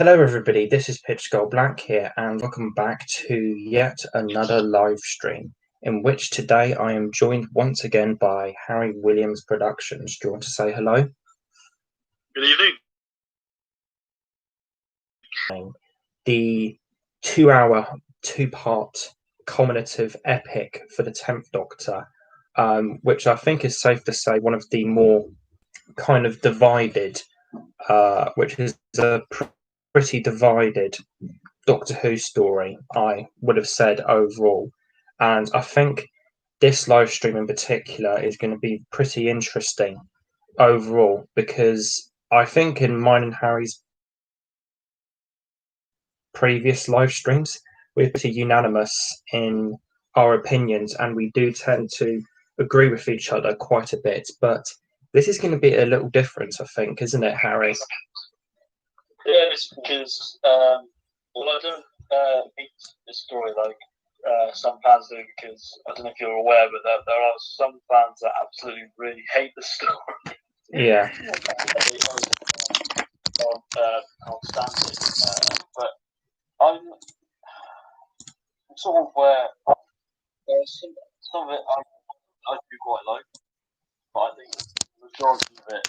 Hello, everybody. This is Pitch Skull Black here, and welcome back to yet another live stream in which today I am joined once again by Harry Williams Productions. Do you want to say hello? Good evening. The 2-hour, two-part culminative epic for the 10th Doctor, which I think is safe to say one of the more kind of divided, which is a pretty divided Doctor Who story, I would have said overall. And I think this live stream in particular is going to be pretty interesting overall because I think in mine and Harry's previous live streams, we're pretty unanimous in our opinions and we do tend to agree with each other quite a bit. But this is going to be a little different, I think, isn't it, Harry? Yeah, it's because, I don't hate this story like some fans do, because I don't know if you're aware, but there are some fans that absolutely really hate the story. Yeah. They can't stand it. But I'm sort of where there's some of it I do quite like, but I think the majority of it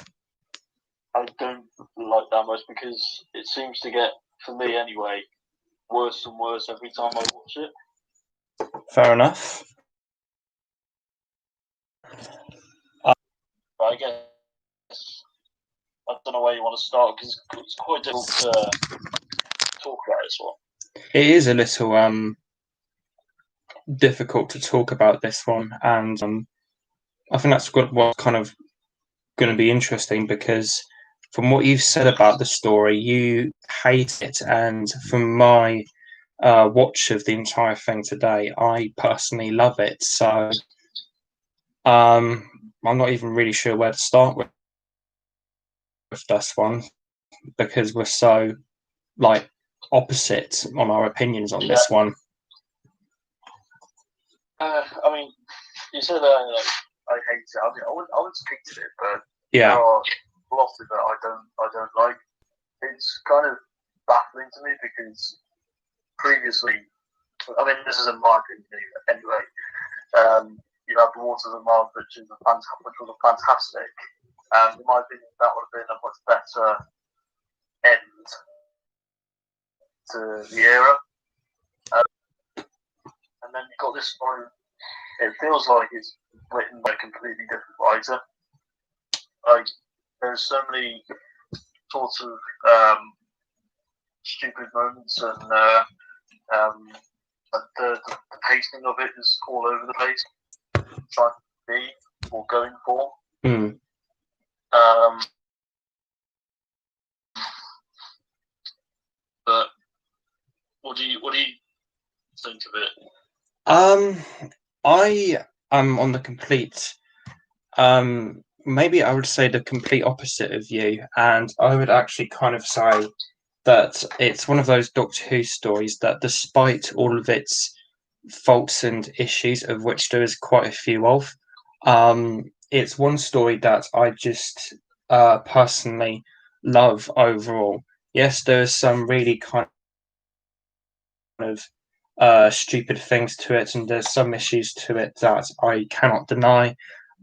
I don't like that much because it seems to get, for me anyway, worse and worse every time I watch it. Fair enough. But I guess I don't know where you want to start because it's quite difficult to talk about this one. It is a little difficult to talk about this one, and I think that's what's kind of going to be interesting because from what you've said about the story, you hate it, and from my watch of the entire thing today, I personally love it. So I'm not even really sure where to start with this one because we're so opposite on our opinions on this one. I mean, you said I hate it. I mean, I wouldn't speak to it, but yeah, there are lots of it I don't like. It's kind of baffling to me because previously, I mean, this isn't my opinion anyway. You have the Waters of Mars, which was fantastic. In my opinion, that would have been a much better end to the era. And then you got this story. It feels like it's written by a completely different writer. Like there's so many sorts of stupid moments, and the pacing of it is all over the place. Trying to be or going for. Mm. But what do you think of it? I am on the complete. Maybe I would say the complete opposite of you, and I would actually kind of say that it's one of those Doctor Who stories that, despite all of its faults and issues, of which there is quite a few of, it's one story that I just personally love overall. Yes, there's some really kind of stupid things to it, and there's some issues to it that I cannot deny,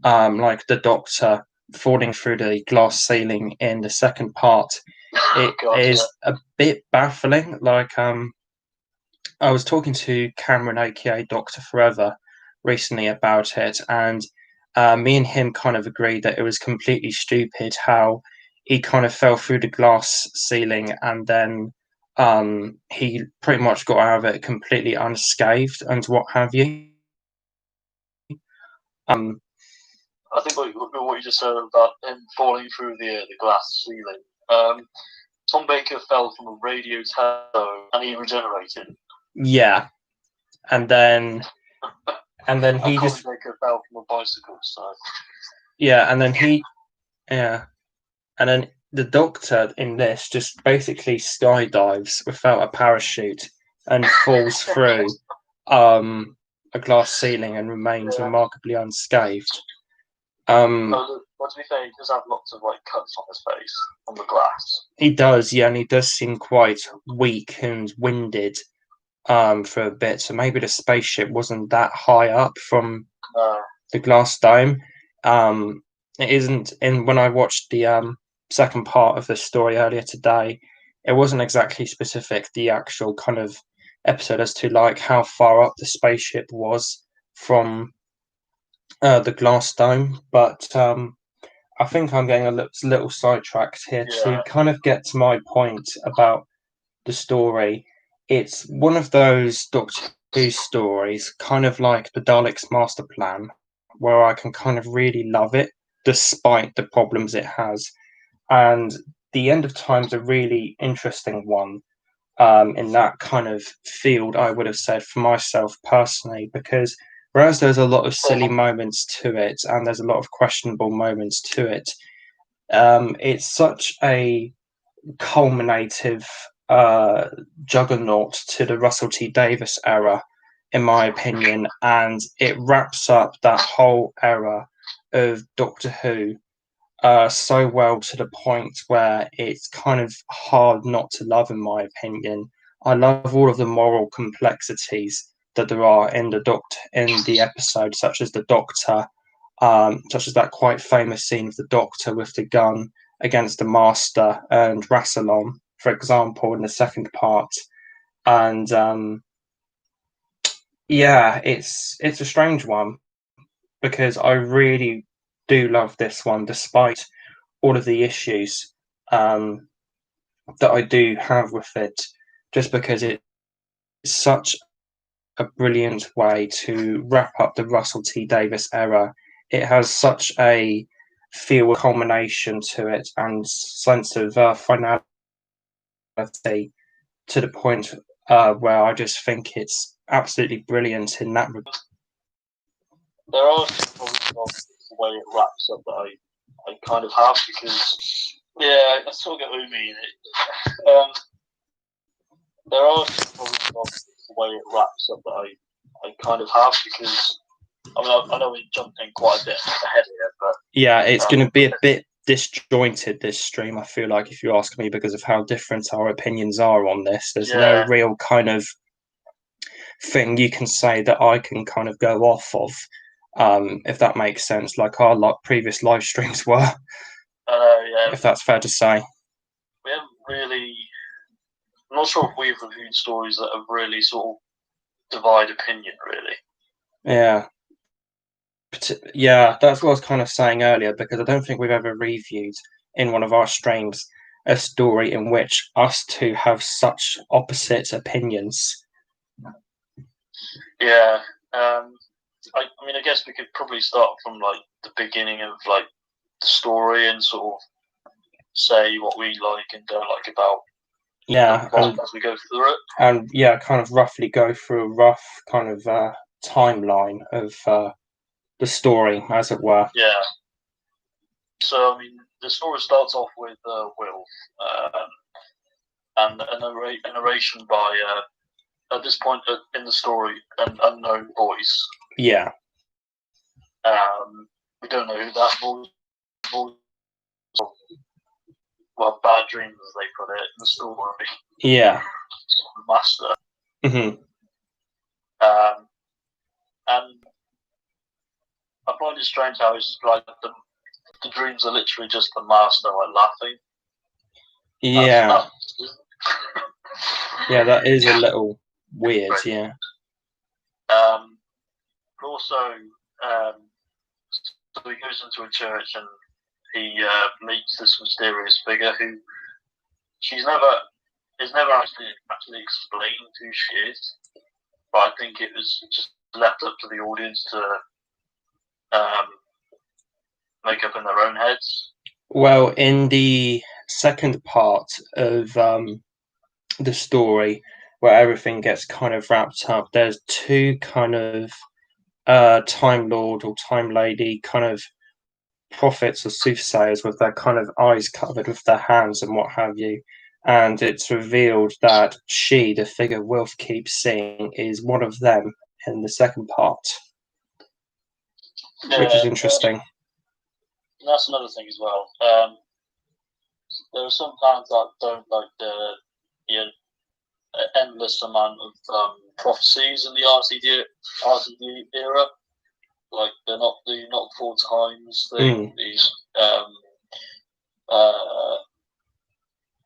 like the Doctor falling through the glass ceiling in the second part. It is a bit baffling. I was talking to Cameron, aka Doctor Forever, recently about it, and me and him kind of agreed that it was completely stupid how he kind of fell through the glass ceiling and then he pretty much got out of it completely unscathed and what have you. I think what you just said about him falling through the glass ceiling. Tom Baker fell from a radio tower and he regenerated. Yeah, and then he just Baker fell from a bicycle. So yeah, and then the Doctor in this just basically skydives without a parachute and falls through a glass ceiling and remains remarkably unscathed. Well, to be fair, he does have lots of like cuts on his face on the glass. He does, yeah, and he does seem quite weak and winded for a bit. So maybe the spaceship wasn't that high up from the glass dome. It isn't. And when I watched the second part of the story earlier today, it wasn't exactly specific the actual kind of episode as to like how far up the spaceship was from the glass dome, but I think I'm getting a little sidetracked here to kind of get to my point about the story. It's one of those Doctor Who stories, kind of like the Daleks' Master Plan, where I can kind of really love it despite the problems it has. And the End of Time's a really interesting one in that kind of field, I would have said for myself personally, because whereas there's a lot of silly moments to it and there's a lot of questionable moments to it, it's such a culminative juggernaut to the Russell T Davies era, in my opinion, and it wraps up that whole era of Doctor Who so well to the point where it's kind of hard not to love, in my opinion. I love all of the moral complexities that there are in the episode, such as the Doctor, such as that quite famous scene of the Doctor with the gun against the Master and Rassilon, for example, in the second part. And yeah, it's a strange one because I really do love this one, despite all of the issues that I do have with it, just because it's such a brilliant way to wrap up the Russell T Davies era. It has such a feel culmination to it and sense of finality to the point where I just think it's absolutely brilliant in that regard. There are problems the way it wraps up that I kind of have because I sort of get what you mean. There are problems the way it wraps up that I kind of have because I know we jumped in quite a bit ahead here, but yeah, it's going to be a bit disjointed, this stream, I feel like, if you ask me, because of how different our opinions are on this. There's no real kind of thing you can say that I can kind of go off of, if that makes sense, like our previous live streams were. If that's fair to say. We haven't really. I'm not sure if we've reviewed stories that have really sort of divide opinion, really. Yeah, that's what I was kind of saying earlier, because I don't think we've ever reviewed in one of our streams a story in which us two have such opposite opinions. Yeah, I mean, I guess we could probably start from like the beginning of like the story and sort of say what we like and don't like about as we go through it. And kind of roughly go through a rough kind of timeline of the story, as it were. Yeah. So, I mean, the story starts off with Will, and a narration by, at this point in the story, an unknown voice. Yeah. We don't know who that voice. Well, bad dreams, as they put it in the story. Yeah. The master. Mm-hmm. And I find it strange how it's like the dreams are literally just the master like laughing. Yeah. Yeah, that is a little weird, yeah. But also, so he goes into a church and he meets this mysterious figure who is never actually explained who she is. But I think it was just left up to the audience to make up in their own heads. Well, in the second part of the story, where everything gets kind of wrapped up, there's two kind of Time Lord or Time Lady kind of prophets or soothsayers with their kind of eyes covered with their hands and what have you. And it's revealed that she, the figure Wilf keeps seeing, is one of them in the second part, which is interesting. that's another thing as well. There are some planets that don't like the endless amount of prophecies in the RTD era. Like they're not the not four times thing. These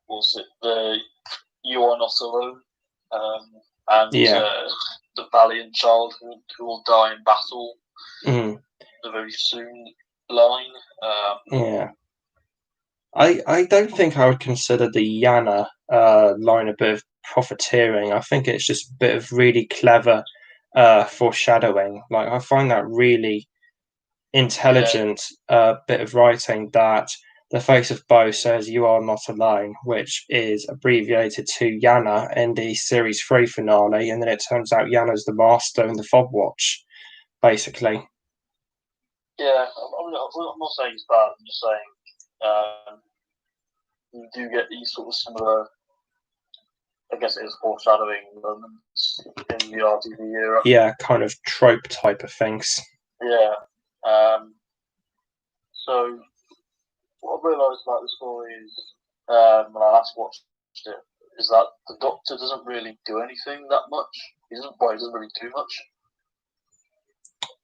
what's it? The You Are Not Alone, and the valiant child who will die in battle. The very soon line. I don't think I would consider the Yana line a bit of profiteering. I think it's just a bit of really clever foreshadowing. Like I find that really intelligent bit of writing that the face of Bo says "You are not alone," which is abbreviated to Yana in the series 3 finale, and then it turns out Yana's the master in the Fob Watch, basically. Yeah, I'm not saying it's bad. I'm just saying you do get these sort of similar, I guess it is foreshadowing moments in the RTV era. Yeah, kind of trope type of things. Yeah. So what I realised about the story is, when I last watched it, is that the Doctor doesn't really do anything that much. He doesn't really do much.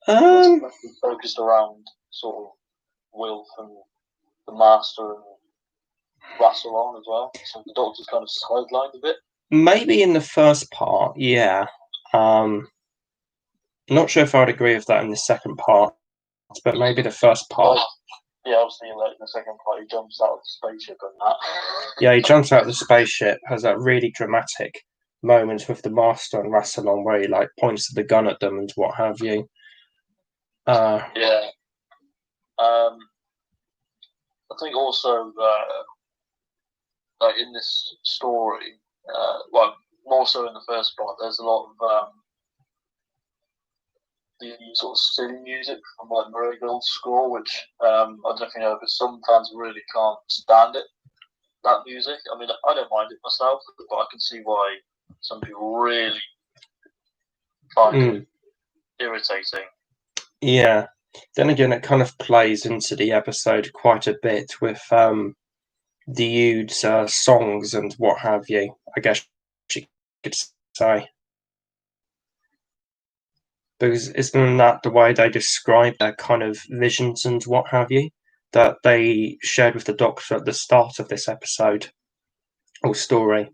It's focused around sort of Wilf and the Master and Rassilon as well. So the Doctor's kind of sidelined a bit. Maybe in the first part, yeah. Not sure if I'd agree with that in the second part, but maybe the first part. Yeah, obviously, like in the second part, he jumps out of the spaceship and that. Yeah, he jumps out of the spaceship, has that really dramatic moment with the Master and Rassilon where he like points the gun at them and what have you. Yeah. I think also, like in this story, well, more so in the first part, there's a lot of the sort of silly music from like Marigold's score, which I don't know if you know, but some fans really can't stand it. That music. I mean, I don't mind it myself, but I can see why some people really find it irritating. Yeah. Then again, it kind of plays into the episode quite a bit with the Yude's songs and what have you, I guess you could say. Because isn't that the way they describe their kind of visions and what have you that they shared with the Doctor at the start of this episode or story?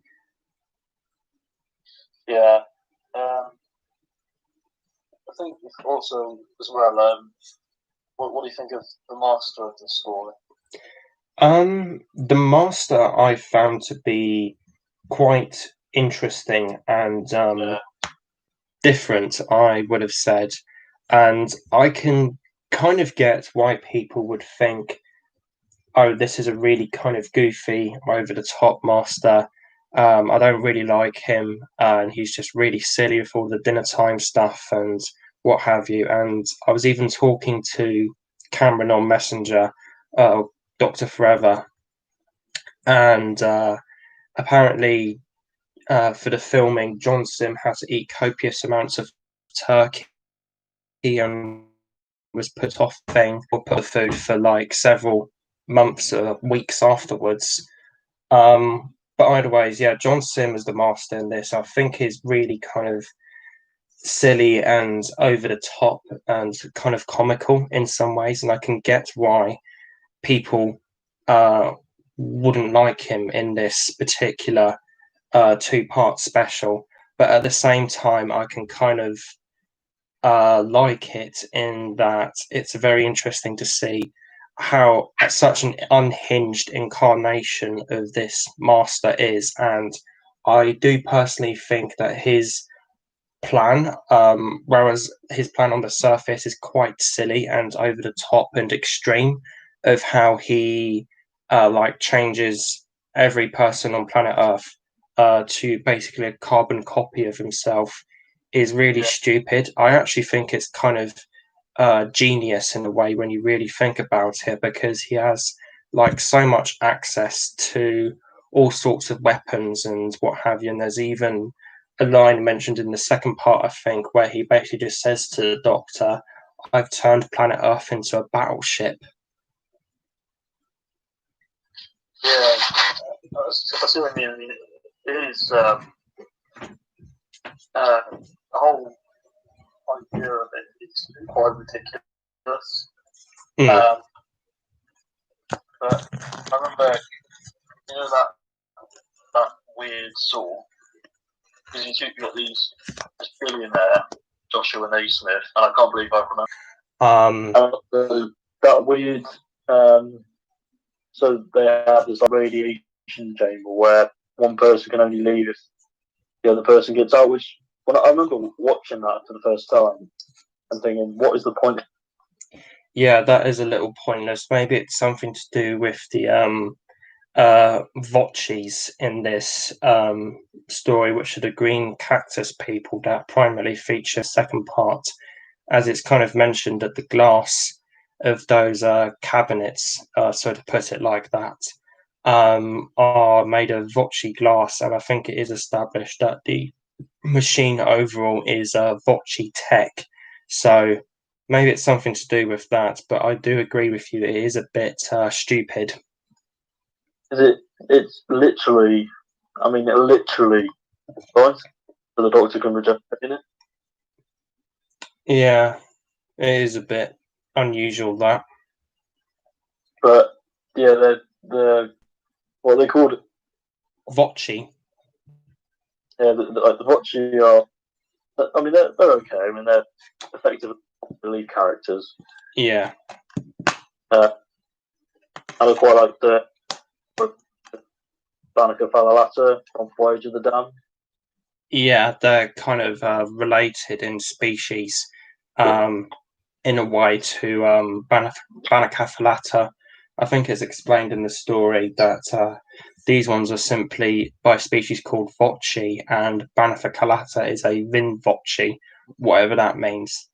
Yeah. I think also as well, what do you think of the Master of the story? The Master I found to be quite interesting and different, I would have said. And I can kind of get why people would think, oh, this is a really kind of goofy, over the top Master. I don't really like him, and he's just really silly with all the dinner time stuff and what have you. And I was even talking to Cameron on Messenger, Dr. Forever, and apparently for the filming, John Sim had to eat copious amounts of turkey and was put off put food for like several months or weeks afterwards. But either ways, yeah, John Sim is the Master in this. I think is really kind of silly and over the top and kind of comical in some ways, and I can get why people wouldn't like him in this particular 2-part special. But at the same time, I can kind of like it in that it's very interesting to see how such an unhinged incarnation of this Master is. And I do personally think that his plan, whereas his plan on the surface is quite silly and over the top and extreme, of how he like changes every person on planet Earth to basically a carbon copy of himself, is really stupid. I actually think it's kind of genius in a way when you really think about it, because he has like so much access to all sorts of weapons and what have you. And there's even a line mentioned in the second part, I think, where he basically just says to the Doctor, "I've turned planet Earth into a battleship." Yeah, I see what you mean. I mean, it is the whole idea of it is quite ridiculous. Mm. But I remember, you know, that weird saw, because you got this billionaire, Joshua Naismith, and I can't believe I remember. That weird. So they have this radiation chamber where one person can only leave if the other person gets out. Which, when I remember watching that for the first time and thinking, what is the point? Yeah, that is a little pointless. Maybe it's something to do with the Vochis in this story, which are the green cactus people that primarily feature second part, as it's kind of mentioned that the glass of those cabinets, so to put it like that, are made of Vochi glass, and I think it is established that the machine overall is Vochi tech. So maybe it's something to do with that, but I do agree with you. It is a bit stupid. It's literally, I mean, it literally, right? So the doctor can regenerate in it. Yeah, it is a bit unusual that. But yeah, the what they called it. Vochi. Yeah, the Vochi are. I mean, they're okay. I mean, they're effectively the lead characters. Yeah. And I quite like the Danica Falalata from Voyage of the Damned. Yeah, they're kind of related in species, in a way to Banacathalata. I think it's explained in the story that these ones are simply by a species called Vochi, and Banacathalata is a Vinvochi, whatever that means.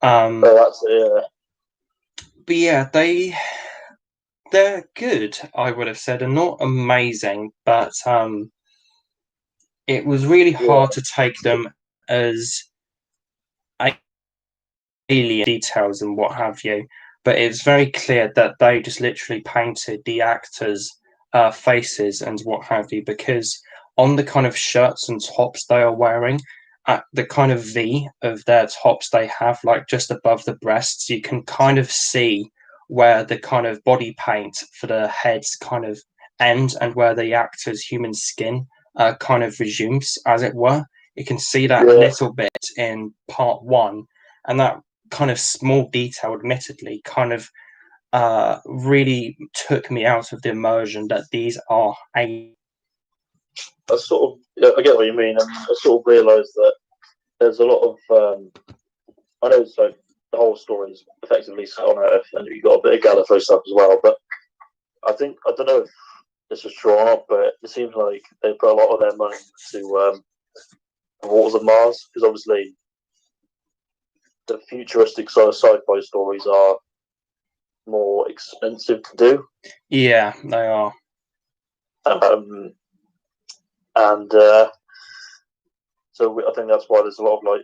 So that's But yeah, they're good, I would have said, and not amazing, but it was really hard to take them as alien details and what have you. But it's very clear that they just literally painted the actors' faces and what have you, because on the kind of shirts and tops they are wearing, at the kind of V of their tops they have, like just above the breasts, you can kind of see where the kind of body paint for the heads kind of end and where the actor's human skin kind of resumes, as it were. You can see that a little bit in part one, and that kind of small detail, admittedly, kind of really took me out of the immersion that these are a. I sort of, yeah, I get what you mean, and I sort of realised that there's a lot of. I know it's like the whole story is effectively set on Earth, and you've got a bit of Gallifrey stuff as well. But I don't know if this was true or not, but it seems like they put a lot of their money into the waters of Mars, because obviously the futuristic sort of sci-fi stories are more expensive to do. Yeah, they are. And so I think that's why there's a lot of like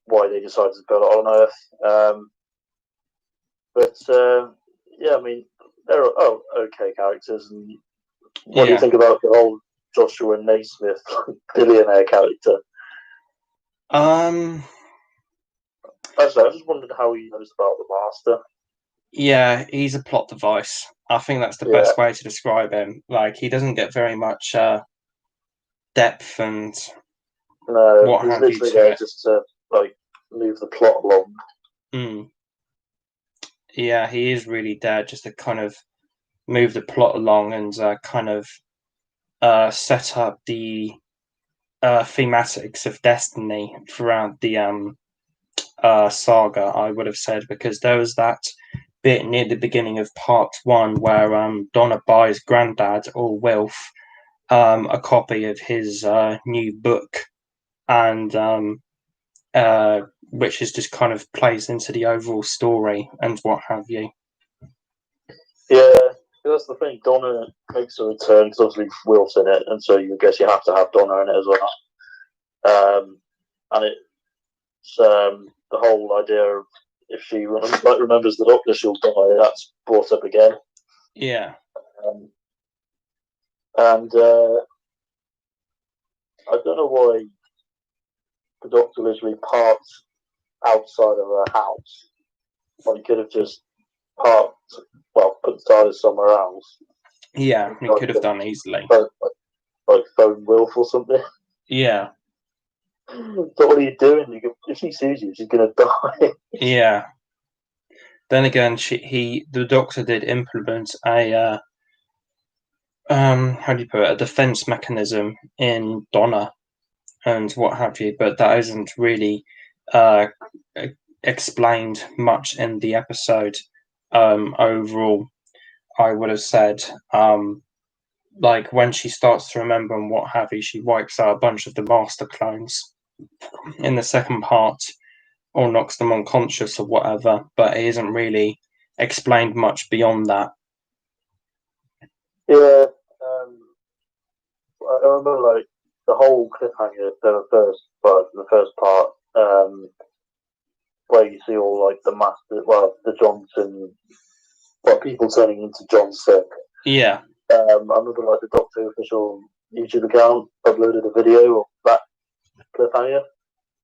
why they decided to build it on Earth. But yeah, I mean they're okay characters. And what do you think about the whole Joshua Naismith billionaire character? Actually, I just wondered how you noticed about the Master. Yeah, he's a plot device. I think that's the best way to describe him. Like, he doesn't get very much depth and what he's literally there just to like move the plot along. Yeah, he is really there just to kind of move the plot along and kind of set up the thematics of destiny throughout the saga, I would have said, because there was that bit near the beginning of part one where Donna buys Grandad or Wilf a copy of his new book, and which is just kind of plays into the overall story and what have you. Yeah, that's the thing. Donna makes a return because obviously Wilf's in it, and so you guess you have to have Donna in it as well. And it's the whole idea of if she remembers the Doctor, she'll die. That's brought up again. Yeah. And I don't know why the Doctor literally parked outside of her house. Well, he could have just put the TARDIS somewhere else. Yeah, he could have done easily. Like phone Wilf or something. Yeah. So what are you doing? If she sees you, she's going to die. Yeah. Then again, the Doctor did implement a how do you put it, a defense mechanism in Donna and what have you, but that isn't really explained much in the episode. Overall, I would have said, like when she starts to remember and what have you, she wipes out a bunch of the Master clones in the second part, or knocks them unconscious or whatever, but it isn't really explained much beyond that. Yeah, I remember like the whole cliffhanger for the first part, where you see all like the Johnson, people turning into Johnson. Yeah. I remember like the Doctor official YouTube account uploaded a video of that cliffhanger.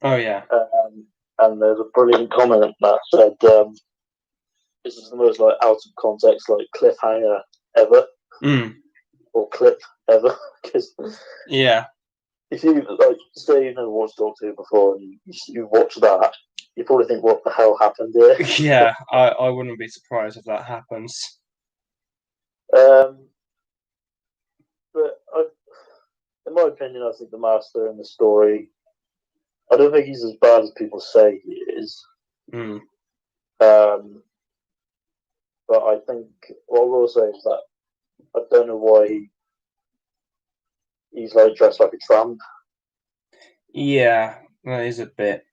Oh yeah. And there's a brilliant comment that said, "This is the most like out of context like cliffhanger ever, or clip ever." Because yeah, if you like say you've never watched Doctor Who before and you watch that, you probably think, "What the hell happened here?" Yeah, I wouldn't be surprised if that happens. But in my opinion, I think the Master in the story, I don't think he's as bad as people say he is. But I think what I will say is that I don't know why he's like dressed like a tramp. Yeah, that is a bit.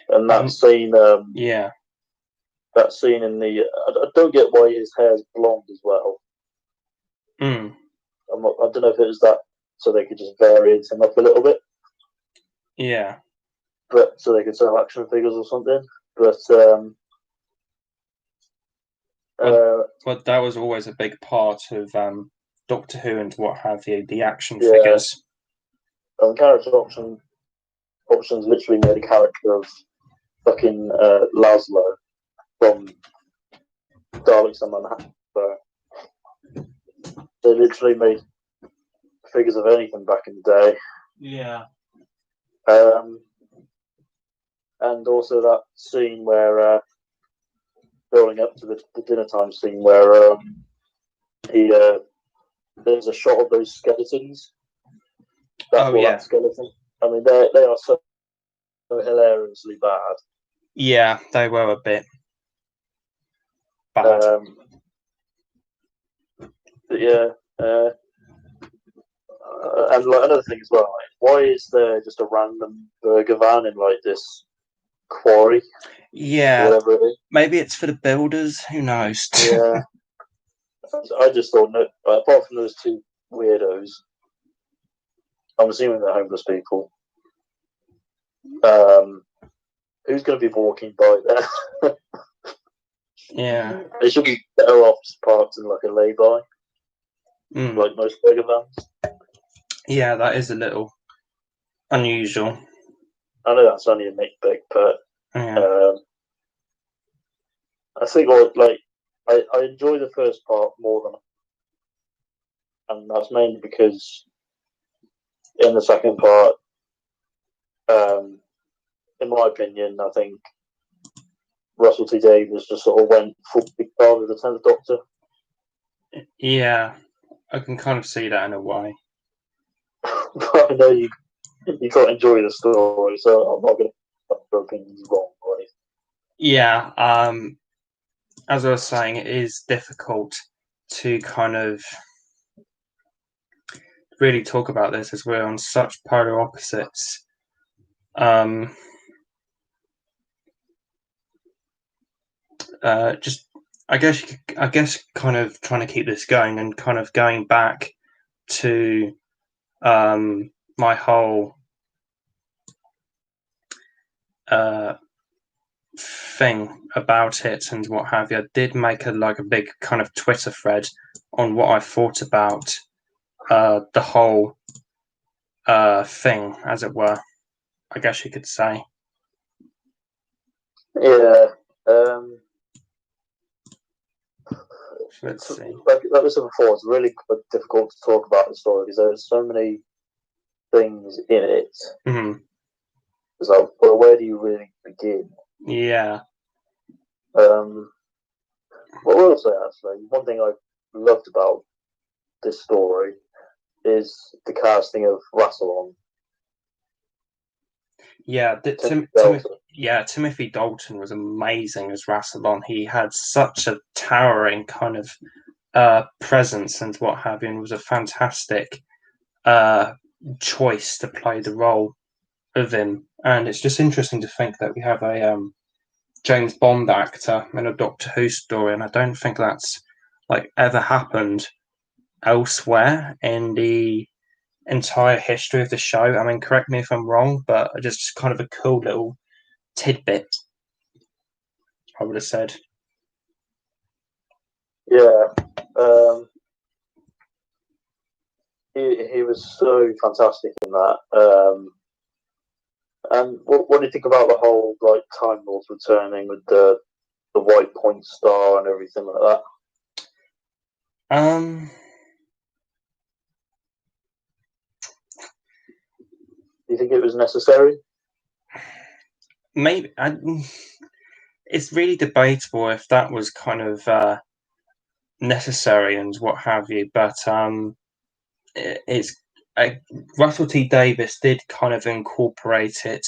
And that scene, yeah, that scene in the, I don't get why his hair's blonde as well. I don't know if it was that so they could just variate him up a little bit. Yeah. But so they could sell action figures or something. But but that was always a big part of Doctor Who and what have you, the action figures. Character options literally made a character of fucking Laszlo from Daleks and Manhattan. So they literally made figures of anything back in the day. Yeah. And also that scene where building up to the dinner time scene where there's a shot of those skeletons. That skeleton. I mean, they are so hilariously bad. Yeah, they were a bit bad. But yeah, and like another thing as well, like, why is there just a random burger van in like this quarry? Yeah, whatever it is. Maybe it's for the builders. Who knows? Yeah, I just thought, no, apart from those two weirdos, I'm assuming they're homeless people. Who's going to be walking by there? Yeah, they should be better off parked in like a lay-by, like most burger vans. Yeah, that is a little unusual. I know that's only a nitpick, but yeah. I think I enjoy the first part more and that's mainly because in the second part, in my opinion, I think Russell T Davies just sort of went full big part of the 10th Doctor. Yeah, I can kind of see that in a way. But I know you can't enjoy the story, so I'm not going to put opinions wrong or anything. Yeah, as I was saying, it is difficult to kind of really talk about this as we're on such polar opposites. Just I guess kind of trying to keep this going and kind of going back to my whole thing about it and what have you. I did make a big kind of Twitter thread on what I thought about the whole thing, as it were. I guess you could say. Yeah. Let's see. Like I said before, it's really difficult to talk about the story because there's so many things in it. Mm-hmm. It's like, well, where do you really begin? Yeah. What I will say, actually, one thing I loved about this story is the casting of Rassilon. Yeah, Timothy Dalton was amazing as Rassilon. He had such a towering kind of presence and what have you, and was a fantastic choice to play the role of him. And it's just interesting to think that we have a James Bond actor in a Doctor Who story, and I don't think that's like ever happened elsewhere in the entire history of the show. I mean, correct me if I'm wrong, but just kind of a cool little tidbit, I would have said. Yeah. He was so fantastic in that. And what do you think about the whole like Time Lords returning with the white point star and everything like Um, Do you think it was necessary? maybe it's really debatable if that was kind of necessary and what have you, but it's Russell T Davies did kind of incorporate it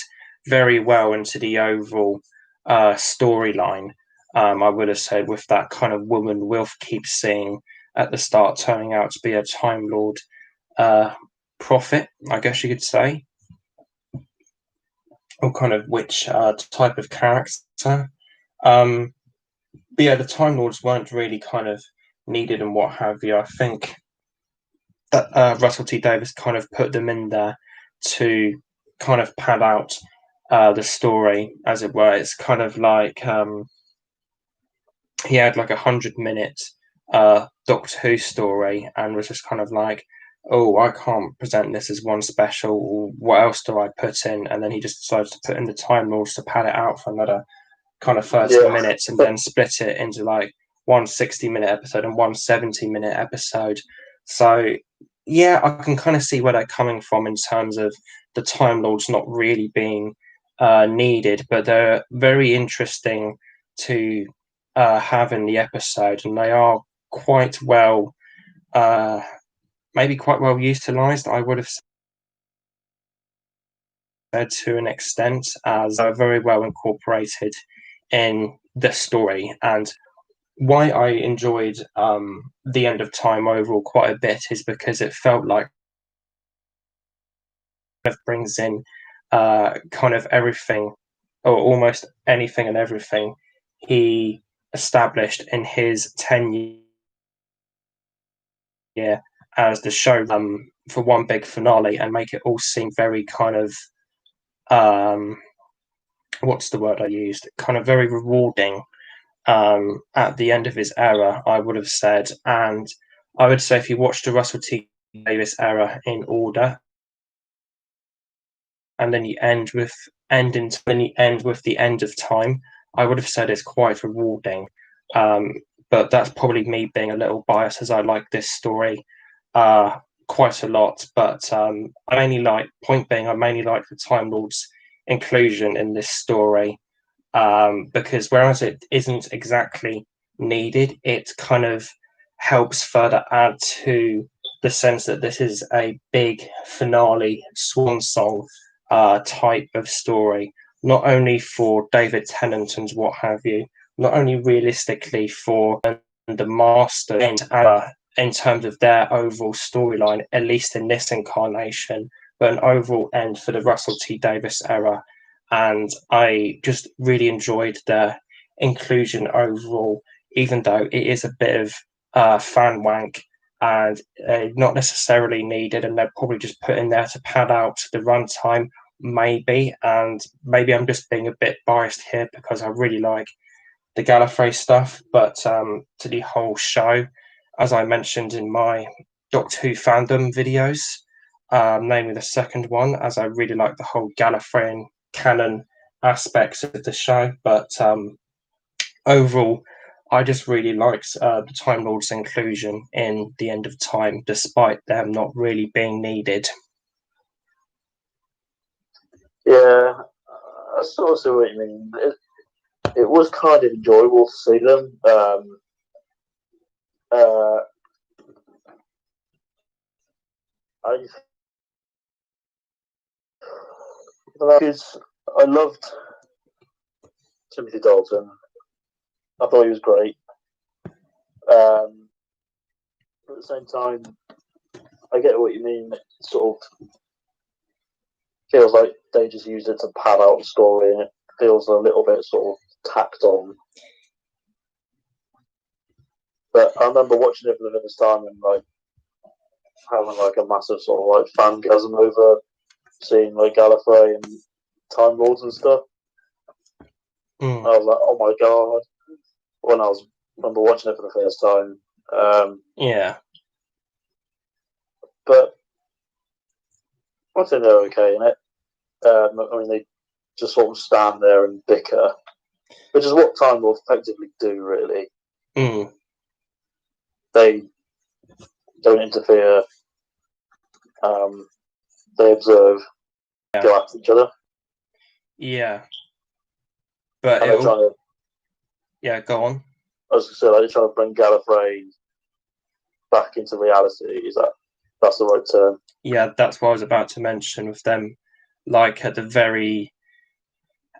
very well into the overall storyline. I would have said with that kind of woman Wilf keeps seeing at the start turning out to be a Time Lord prophet, I guess you could say, or kind of which type of character. But yeah, the Time Lords weren't really kind of needed and what have you. I think that Russell T Davies kind of put them in there to kind of pad out the story, as it were. It's kind of like he had like 100-minute Doctor Who story and was just kind of like, oh, I can't present this as one special. What else do I put in? And then he just decided to put in the Time Lords to pad it out for another kind of 30 minutes and then split it into like one 60-minute episode and one 70-minute episode. So yeah, I can kind of see where they're coming from in terms of the Time Lords not really being needed, but they're very interesting to have in the episode, and they are quite well, maybe quite well utilized, I would have said, to an extent, as they're very well incorporated in the story. And why I enjoyed the End of Time overall quite a bit is because it felt like it brings in kind of everything, or almost anything and everything he established in his 10 year as the show for one big finale, and make it all seem very kind of what's the word I used? Kind of very rewarding at the end of his era, I would have said. And I would say if you watch the Russell T Davies era in order, and then you end with the End of Time, I would have said it's quite rewarding. But that's probably me being a little biased, as I like this story quite a lot. But I mainly like the Time Lords inclusion in this story, because whereas it isn't exactly needed, it kind of helps further add to the sense that this is a big finale swan song type of story, not only for David Tennant and what have you, not only realistically for the Master in terms of their overall storyline, at least in this incarnation, but an overall end for the Russell T Davies era. And I just really enjoyed their inclusion overall, even though it is a bit of fan wank and not necessarily needed, and they're probably just put in there to pad out the runtime, maybe. And maybe I'm just being a bit biased here because I really like the Gallifrey stuff, but to the whole show, as I mentioned in my Doctor Who fandom videos, namely the second one, as I really like the whole Gallifreyan canon aspects of the show. But overall, I just really liked the Time Lords' inclusion in the End of Time, despite them not really being needed. Yeah, I sort of see what you mean. It was kind of enjoyable to see them. I because I loved Timothy Dalton. I thought he was great. At the same time, I get what you mean. It sort of feels like they just used it to pad out the story, and it feels a little bit sort of tacked on. But I remember watching it for the first time and like having like a massive sort of like fangasm over seeing like Gallifrey and Time Lords and stuff. Mm. I was like, oh my god! When I remember watching it for the first time. Yeah. But I think they're okay in it. I mean, they just sort of stand there and bicker, which is what Time Lords effectively do, really. Mm. They don't interfere. They observe, go after each other. Yeah. But and they're trying to. Yeah, go on. I was going to say, like, they're trying to bring Gallifrey back into reality. That's the right term? Yeah, that's what I was about to mention with them, like at the very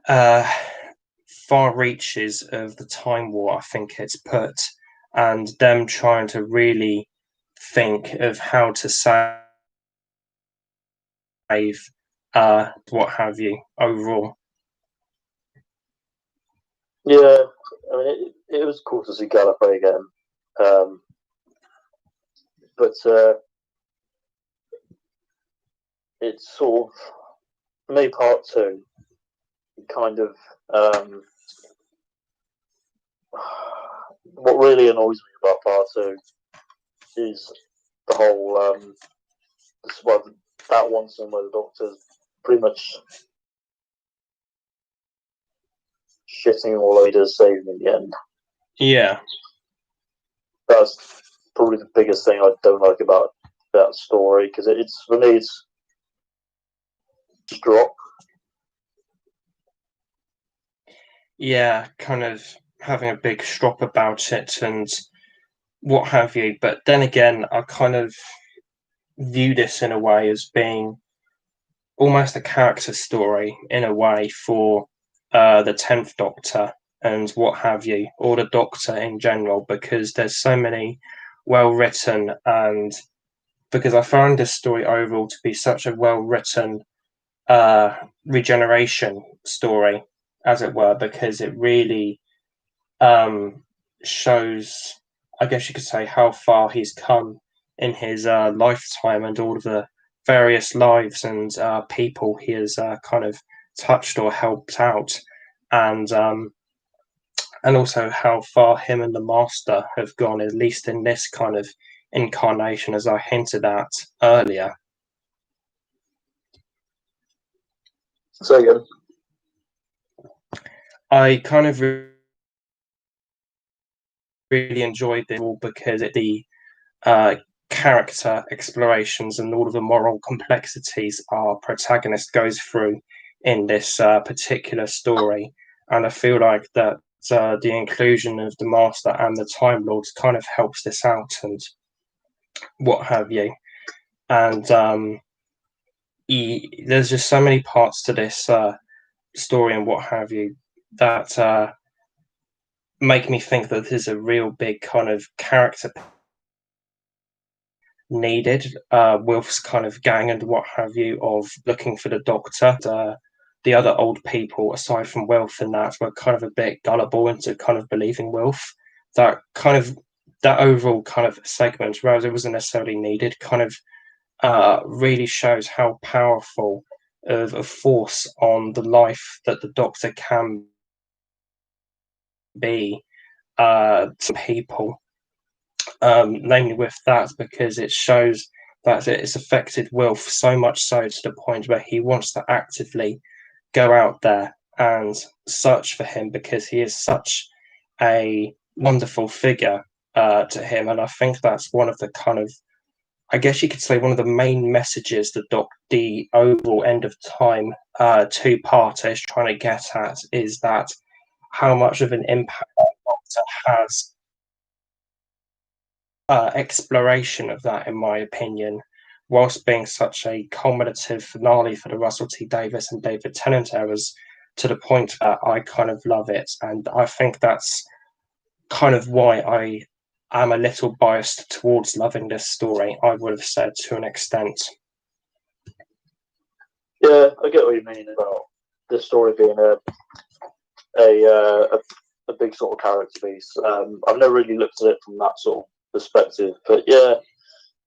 far reaches of the Time War, I think it's put, and them trying to really think of how to save, what have you, overall. Yeah, I mean, it was cool to see Gallifrey again. But it's sort of, for me, part two, kind of, what really annoys me about part two is the whole, well, that one scene where the Doctor's pretty much shitting all over to save him in the end. Yeah. That's probably the biggest thing I don't like about that story, because it's, for me, it's drop. Yeah, kind of having a big strop about it and what have you. But then again, I kind of view this in a way as being almost a character story in a way for the 10th Doctor and what have you, or the Doctor in general, because there's so many well written, and because I found this story overall to be such a well written regeneration story, as it were, because it really shows, I guess you could say, how far he's come in his lifetime and all of the various lives and people he has kind of touched or helped out, and also how far him and the Master have gone, at least in this kind of incarnation, as I hinted at earlier. So again, I kind of really enjoyed it all because the character explorations and all of the moral complexities our protagonist goes through in this particular story. And I feel like that the inclusion of the Master and the Time Lords kind of helps this out and what have you. And there's just so many parts to this story and what have you that make me think that there's a real big kind of character needed. Wilf's kind of gang and what have you of looking for the Doctor. The other old people, aside from Wilf and that, were kind of a bit gullible into kind of believing Wilf. That overall kind of segment, whereas it wasn't necessarily needed, kind of really shows how powerful of a force on the life that the Doctor can be to people. namely with that, because it shows that it's affected Wilf so much so to the point where he wants to actively go out there and search for him because he is such a wonderful figure to him. And I think that's one of the kind of, I guess you could say, one of the main messages that the overall End of Time two-parter is trying to get at, is that how much of an impact the Doctor has, exploration of that, in my opinion, whilst being such a culminative finale for the Russell T Davies and David Tennant eras, to the point that I kind of love it. And I think that's kind of why I am a little biased towards loving this story, I would have said, to an extent. Yeah, I get what you mean about this story being a big sort of character piece. I've never really looked at it from that sort of perspective, but yeah,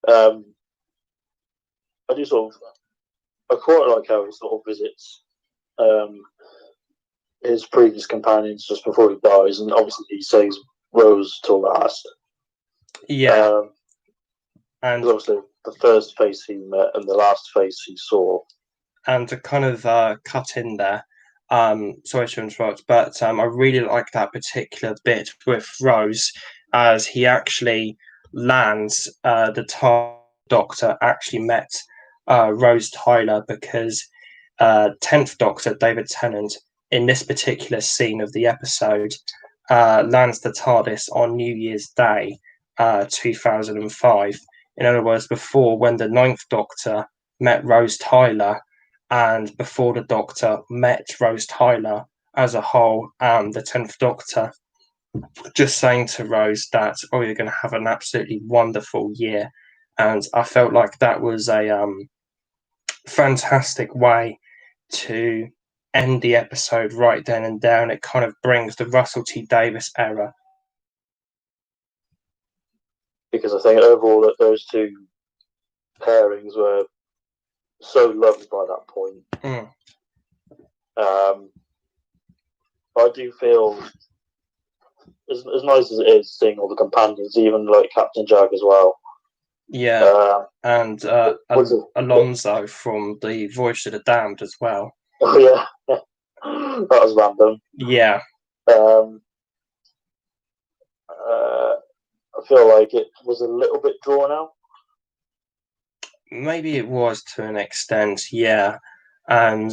I do sort of, I quite like how he sort of visits his previous companions just before he dies, and obviously he saves Rose till last. Yeah, and obviously the first face he met and the last face he saw. And to kind of cut in there, sorry to interrupt, but I really like that particular bit with Rose, as he actually lands the time Doctor actually met Rose Tyler, because 10th Doctor David Tennant, in this particular scene of the episode, lands the TARDIS on New Year's Day 2005. In other words, before, when the 9th Doctor met Rose Tyler, and before the Doctor met Rose Tyler as a whole, the 10th Doctor just saying to Rose that, oh, you're going to have an absolutely wonderful year. And I felt like that was a fantastic way to end the episode right then and there. And it kind of brings the Russell T Davies era. Because I think overall that those two pairings were so loved by that point. I do feel, as nice as it is seeing all the companions, even like Captain Jag as well. Yeah, and Alonso from the Voyage to the Damned as well. Oh yeah, that was random. Yeah. I feel like it was a little bit drawn out. Maybe it was to an extent, yeah. And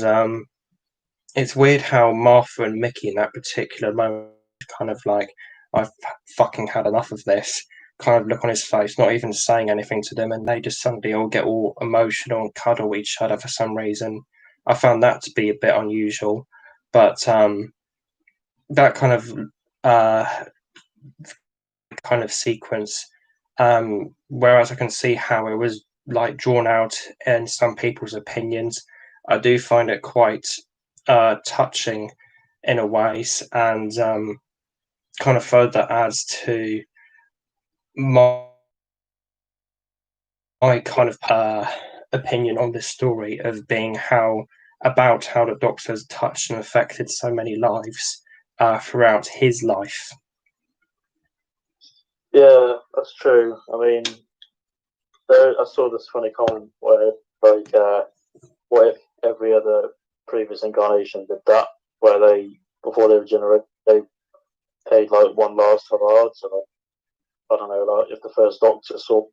it's weird how Martha and Mickey in that particular moment kind of like, I've fucking had enough of this, kind of look on his face, not even saying anything to them, and they just suddenly all get all emotional and cuddle each other for some reason. I found that to be a bit unusual, but that kind of sequence, whereas I can see how it was like drawn out in some people's opinions, I do find it quite touching in a ways, and kind of further adds to my kind of opinion on this story, of being about how the Doctor has touched and affected so many lives throughout his life. Yeah, that's true. I mean, I saw this funny comment where, like, what if every other previous incarnation did that, where they, before they regenerate, they paid like one last hurrah. So, I don't know, like if the first Doctor saw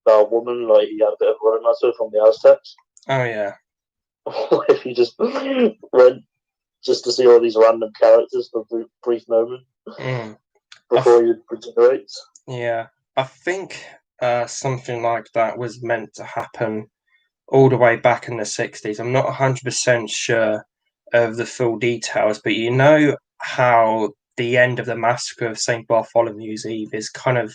that woman, like he had a bit of romance from the Aztecs. Oh yeah. If you just went just to see all these random characters for a brief moment before you regenerate. Yeah, I think something like that was meant to happen all the way back in the 60s. I'm not 100% sure of the full details, but you know how the end of the Massacre of St. Bartholomew's Eve is kind of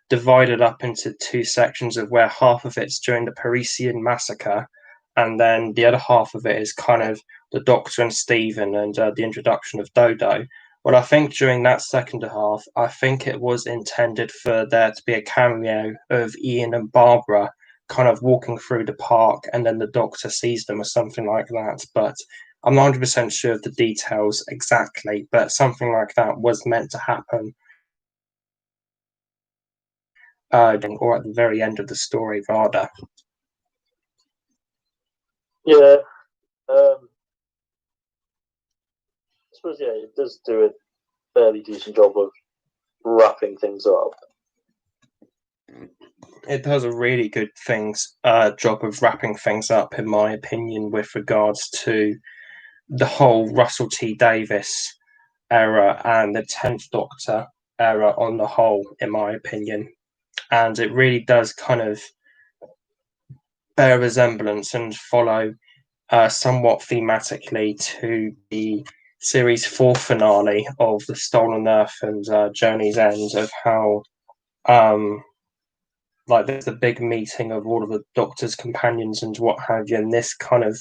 divided up into two sections, of where half of it's during the Parisian Massacre, and then the other half of it is kind of the Doctor and Stephen and the introduction of Dodo. Well, I think during that second half, I think it was intended for there to be a cameo of Ian and Barbara kind of walking through the park, and then the Doctor sees them or something like that. But I'm not 100% sure of the details exactly, but something like that was meant to happen. or at the very end of the story, rather. Yeah. I suppose, yeah, it does do a fairly decent job of wrapping things up. It does a really good job of wrapping things up, in my opinion, with regards to the whole Russell T Davies era and the 10th Doctor era on the whole, in my opinion. And it really does kind of bear resemblance and follow somewhat thematically to the series 4 finale of The Stolen Earth and Journey's End, of how like there's a big meeting of all of the Doctor's companions and what have you, and this kind of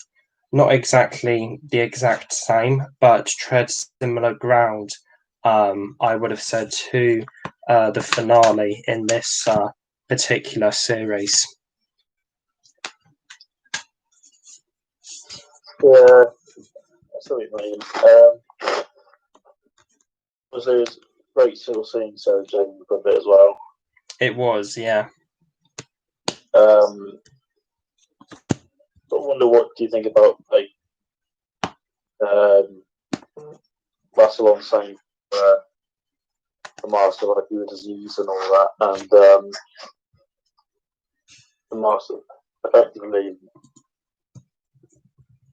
not exactly the exact same, but treads similar ground, I would have said, to the finale in this particular series. Yeah, that's what I mean. Was there a great sort of scene, so Jane for a bit as well? It was, yeah. I wonder, what do you think about Russell saying the Master, like, you were disease and all that, and the Master effectively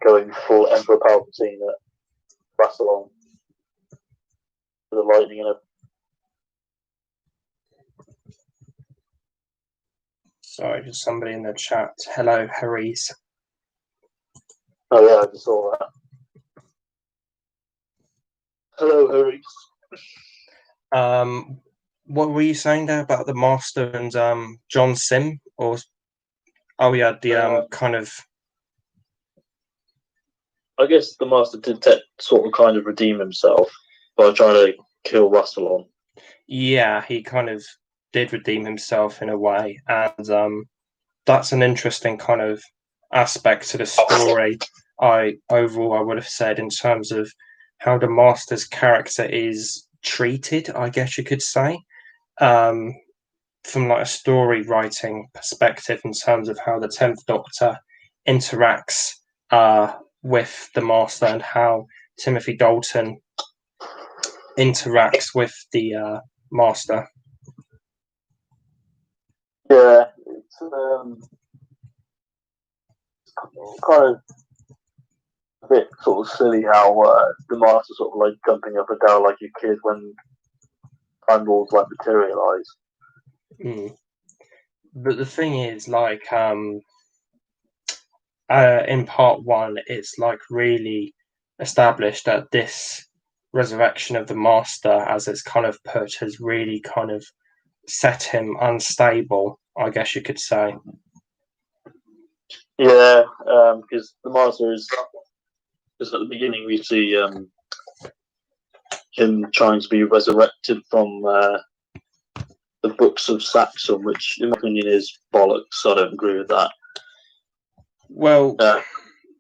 going full Emperor Palpatine at Russell with the lightning in it. Sorry, just somebody in the chat. Hello, Harry's. Oh yeah, I just saw that. Hello, Harry. What were you saying there about the Master and John Sim? Or the kind of. I guess the Master did sort of kind of redeem himself by trying to kill Russell. Yeah, he kind of did redeem himself in a way, and that's an interesting kind of aspect to the story. I would have said, in terms of how the Master's character is treated, I guess you could say, from like a story writing perspective, in terms of how the 10th Doctor interacts with the Master and how Timothy Dalton interacts with the Master. Yeah, it's kind of a bit sort of silly how the Master sort of like jumping up and down like a kid when Time Lords like materialise. But the thing is, like, in part 1, it's like really established that this resurrection of the Master, as it's kind of put, has really kind of set him unstable, I guess you could say. Yeah, because the Master is just at the beginning we see him trying to be resurrected from the books of Saxon, which in my opinion is bollocks. I don't agree with that. Well,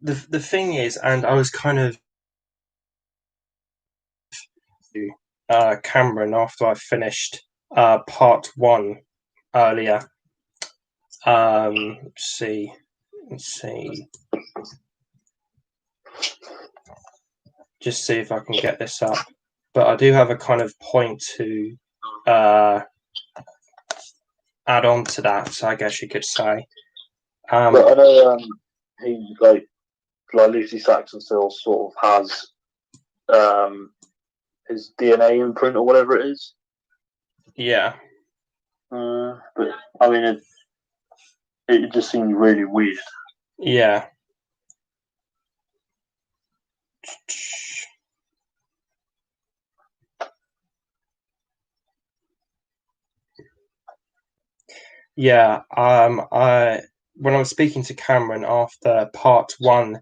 the thing is, and I was kind of Cameron after I finished part 1 earlier. Let's see. Just see if I can get this up. But I do have a kind of point to add on to that, I guess you could say. But I know he like Lucy Saxon still sort of has his DNA imprint or whatever it is. Yeah. But I mean, it just seemed really weird. Yeah. Yeah. When I was speaking to Cameron after part 1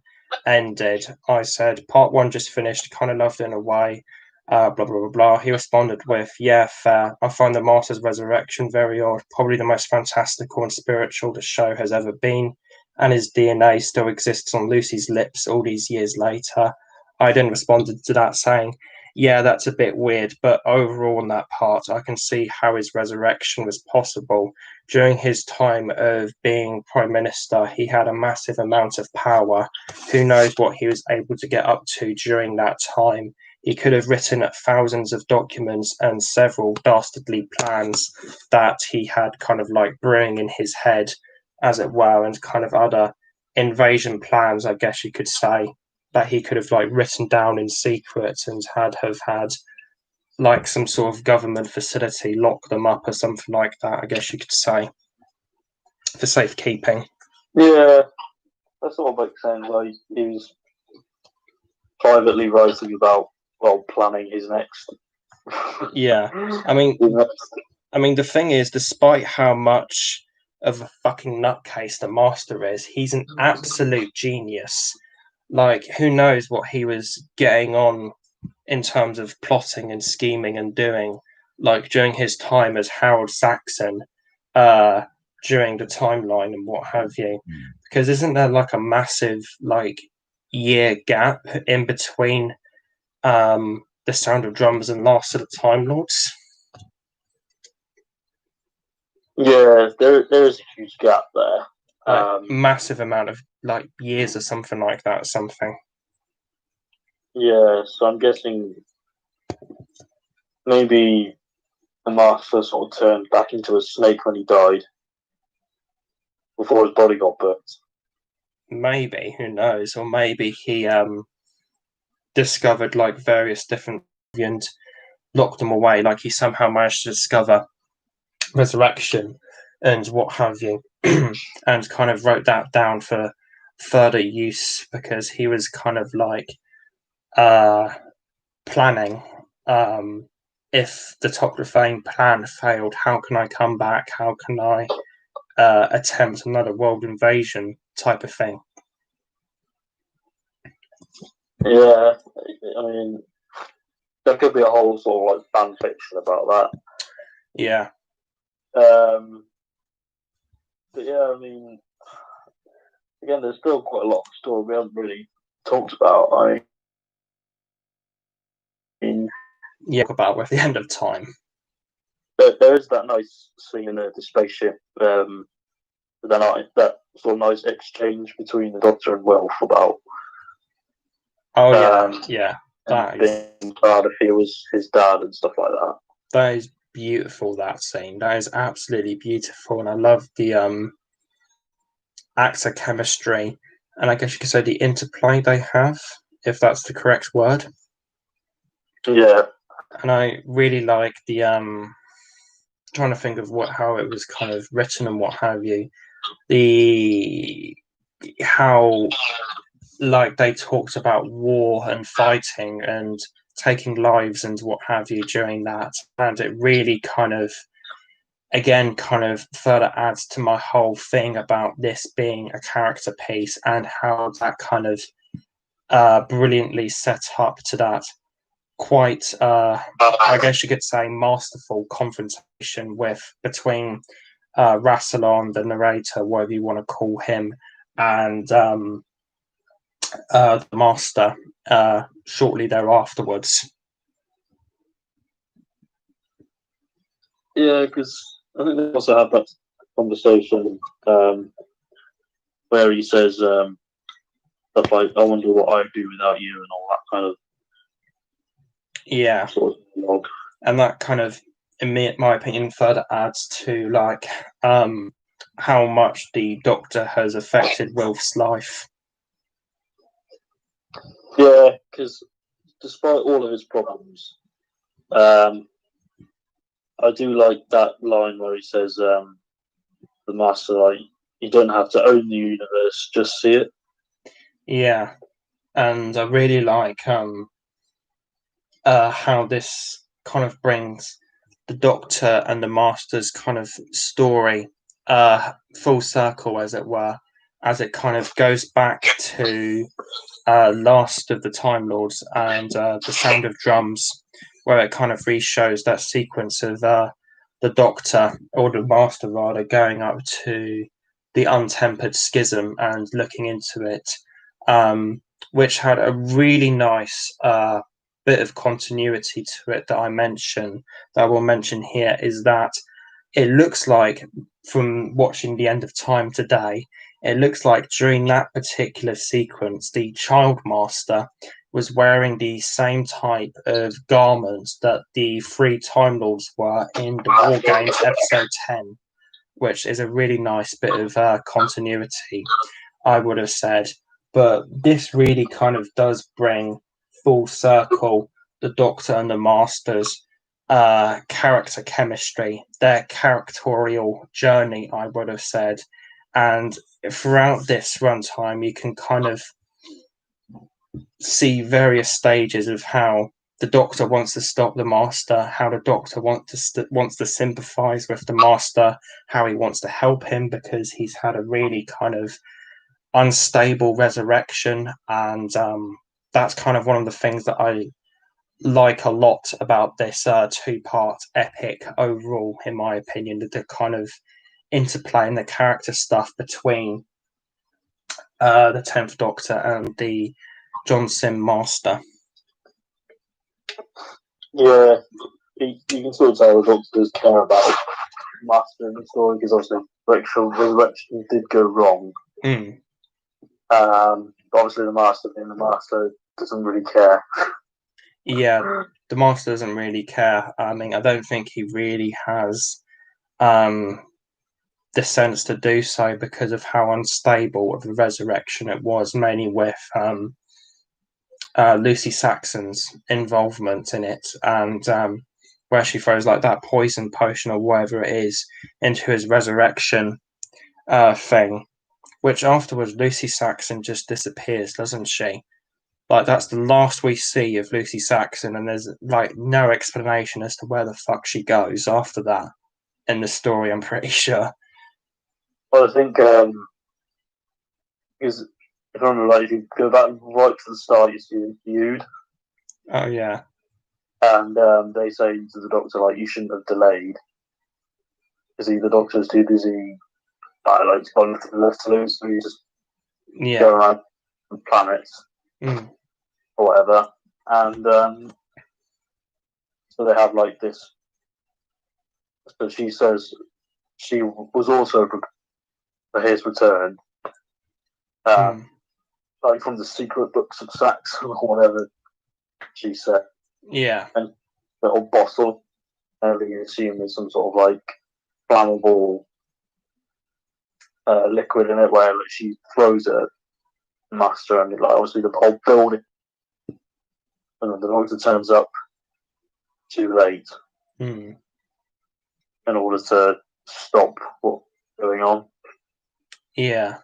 ended, I said, part 1 just finished, kind of loved it in a way, blah, blah, blah, blah. He responded with, yeah, fair. I find the Master's resurrection very odd, probably the most fantastical and spiritual the show has ever been, and his DNA still exists on Lucy's lips all these years later. I then responded to that saying, yeah, that's a bit weird. But overall, on that part, I can see how his resurrection was possible. During his time of being prime minister, he had a massive amount of power. Who knows what he was able to get up to during that time? He could have written thousands of documents and several dastardly plans that he had kind of like brewing in his head, as it were, and kind of other invasion plans, I guess you could say, that he could have like written down in secret and have had like some sort of government facility lock them up or something like that, I guess you could say, for safekeeping. Yeah, that sort of makes sense. Like, he was privately writing about, well, planning his next. Yeah, I mean, the thing is, despite how much of a fucking nutcase the master is, he's an absolute genius. Like, who knows what he was getting on in terms of plotting and scheming and doing, like during his time as Harold Saxon, during the timeline and what have you. Because isn't there like a massive like year gap in between the Sound of Drums and Last of the Time Lords? Yeah, there is a huge gap there. Massive amount of like years or something like that. Something. Yeah, so I'm guessing maybe the master sort of turned back into a snake when he died, before his body got burnt. Maybe, who knows? Or maybe he discovered like various different and locked them away. Like he somehow managed to discover resurrection and what have you, and kind of wrote that down for further use because he was kind of like planning, if the Top of Fame plan failed, how can I come back? How can I attempt another world invasion type of thing? Yeah, I mean, there could be a whole sort of like fan fiction about that. Yeah. But yeah, I mean, again, there's still quite a lot of story we haven't really talked about. I mean, Yeah, about with the end of time. There is that nice scene in the spaceship. That sort of nice exchange between the Doctor and Wilf about. Oh yeah. That is being proud if he was his dad and stuff like that. That is beautiful. That scene. That is absolutely beautiful, and I love the actor chemistry, and I guess you could say the interplay they have, if that's the correct word. Yeah. And I really like the trying to think of how it was kind of written and what have you. How like they talked about war and fighting and taking lives and what have you during that, and it really kind of further adds to my whole thing about this being a character piece and how that kind of brilliantly set up to that quite I guess you could say masterful confrontation between Rassilon, the narrator, whatever you want to call him, and the master shortly thereafterwards. Yeah, because I think they also have that conversation where he says stuff like, "I wonder what I'd do without you," and all that kind of. Yeah, sort of and that kind of, in my opinion, further adds to like how much the Doctor has affected Wilf's life. Yeah, because despite all of his problems, I do like that line where he says, "The master, like, you don't have to own the universe, just see it." Yeah, and I really like how this kind of brings the Doctor and the Master's kind of story full circle, as it were, as it kind of goes back to Last of the Time Lords and the Sound of Drums, where it kind of re-shows that sequence of the Doctor, or the Master rather, going up to the Untempered Schism and looking into it, which had a really nice bit of continuity to it that I will mention here is that it looks like, from watching The End of Time today, it looks like during that particular sequence, the Child Master was wearing the same type of garments that the three Time Lords were in the War Games episode 10, which is a really nice bit of continuity, I would have said. But this really kind of does bring full circle the Doctor and the Master's character chemistry, their characterial journey, I would have said. And throughout this runtime, you can kind of see various stages of how the Doctor wants to stop the Master, how the Doctor wants to sympathize with the Master, how he wants to help him because he's had a really kind of unstable resurrection, and that's kind of one of the things that I like a lot about this two-part epic overall, in my opinion, the kind of interplay and the character stuff between the 10th Doctor and the John Sim Master. Yeah, you can sort of tell the Doctor does care about Master in the story, because obviously Resurrection did go wrong. Obviously the Master being the Master doesn't really care. Yeah, the Master doesn't really care. I mean, I don't think he really has the sense to do so because of how unstable of the resurrection it was, mainly with Lucy Saxon's involvement in it, and where she throws like that poison potion or whatever it is into his resurrection thing, which afterwards Lucy Saxon just disappears, doesn't she? Like, that's the last we see of Lucy Saxon, and there's like no explanation as to where the fuck she goes after that in the story, I'm pretty sure. Well, I think is, if I remember right, if you go back right to the start, you see Feud. Oh yeah. And they say to the Doctor, like, you shouldn't have delayed, because the Doctor's too busy, like, he's got nothing left to lose, so you just go around planets or whatever. And so they have like this. So she says she was also prepared for his return, like from the secret books of Sax or whatever she said. Yeah. And little bottle, you assume there's some sort of like flammable liquid in it, where like, she throws a Master, and like obviously the whole building, and then the Doctor turns up too late in order to stop what's going on. Yeah.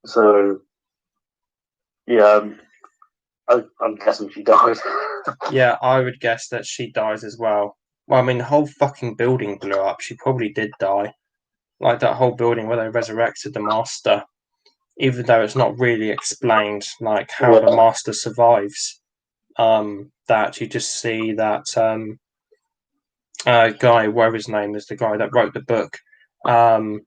So, yeah, I'm guessing she died. Yeah, I would guess that she dies as well. Well, I mean, the whole fucking building blew up. She probably did die. Like that whole building where they resurrected the Master, even though it's not really explained, like how the Master survives. That you just see that guy, whatever his name is, the guy that wrote the book, kind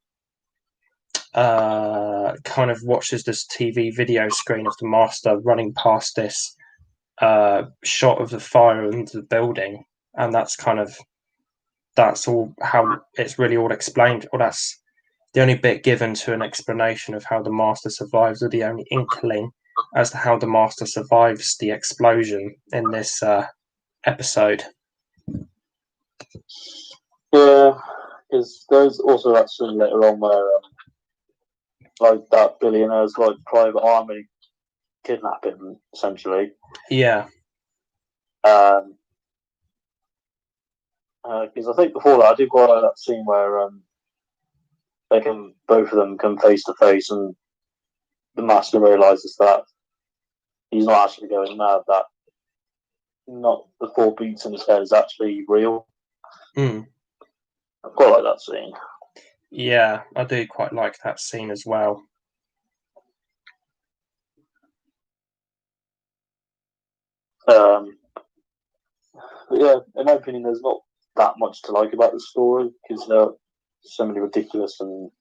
of watches this TV video screen of the Master running past this shot of the fire into the building, and that's all how it's really all explained, or that's the only bit given to an explanation of how the Master survives, or the only inkling as to how the Master survives the explosion in this episode. Yeah, because there's also that scene later on where like that billionaire's like private army kidnapping, essentially. Yeah. Because I think before that, I do quite like that scene where both of them come face to face, and the Master realizes that he's not actually going mad, that not the 4 beats in his head is actually real. I quite like that scene. Yeah, I do quite like that scene as well. But yeah, in my opinion, there's not that much to like about the story, because there are so many ridiculous and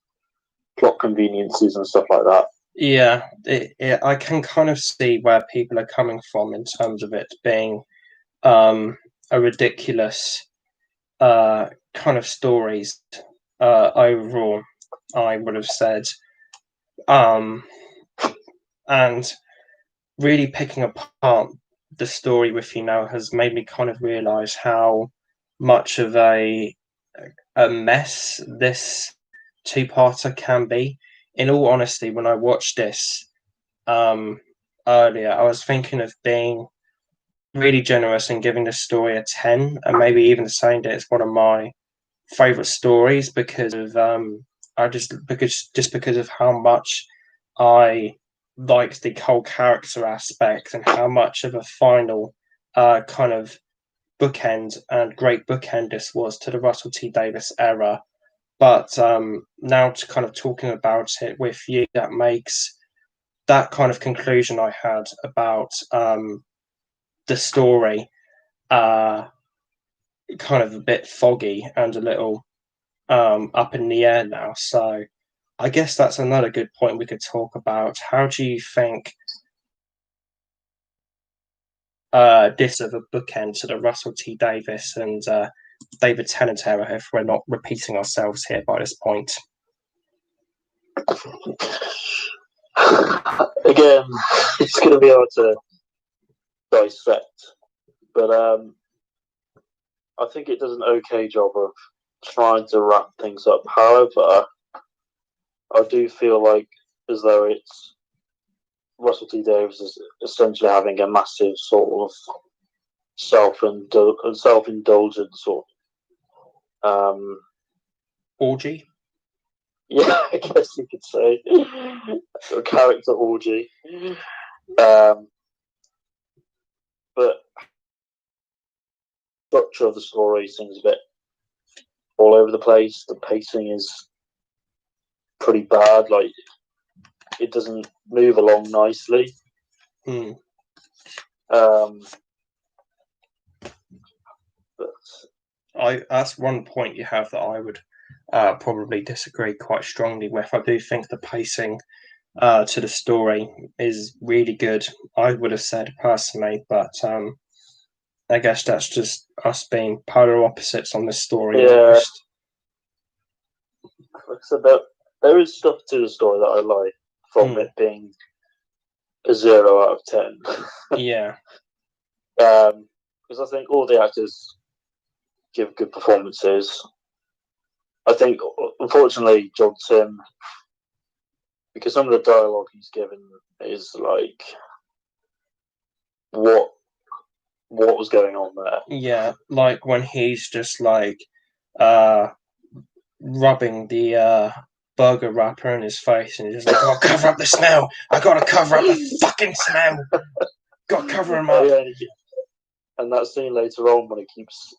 plot conveniences and stuff like that. Yeah, I can kind of see where people are coming from in terms of it being a ridiculous kind of stories overall, I would have said. Um, and really picking apart the story with you now has made me kind of realize how much of a mess this two-parter can be. In all honesty, when I watched this um, earlier, I was thinking of being really generous and giving the story a 10, and maybe even saying that it's one of my favorite stories because of I just because of how much I liked the whole character aspect and how much of a final kind of bookend and great bookend this was to the Russell T Davies era. But now to kind of talking about it with you, that makes that kind of conclusion I had about the story uh, kind of a bit foggy and a little up in the air now. So I guess that's another good point we could talk about. How do you think this of a bookend to the Russell T Davies and David Tennant era, if we're not repeating ourselves here by this point? Again, it's going to be hard to dissect, but I think it does an okay job of trying to wrap things up. However, I do feel like as though it's Russell T Davies is essentially having a massive sort of self-indulgent sort of Orgy? yeah, I guess you could say a character orgy. But structure of the story seems a bit all over the place. The pacing is pretty bad. Like it doesn't move along nicely. Hmm. But that's one point you have that I would probably disagree quite strongly with. I do think the pacing to the story is really good. I would have said personally, but I guess that's just us being polar opposites on this story almost. Like I said, there is stuff to the story that I like from it being a 0 out of 10. Yeah. Because I think all the actors give good performances. I think, unfortunately, John Tim, because some of the dialogue he's given is like, what was going on there? Yeah, like when he's just like rubbing the burger wrapper in his face and he's just like, I gotta cover up the smell. I gotta cover up the fucking smell. Gotta cover him up. Yeah, and that scene later on when he keeps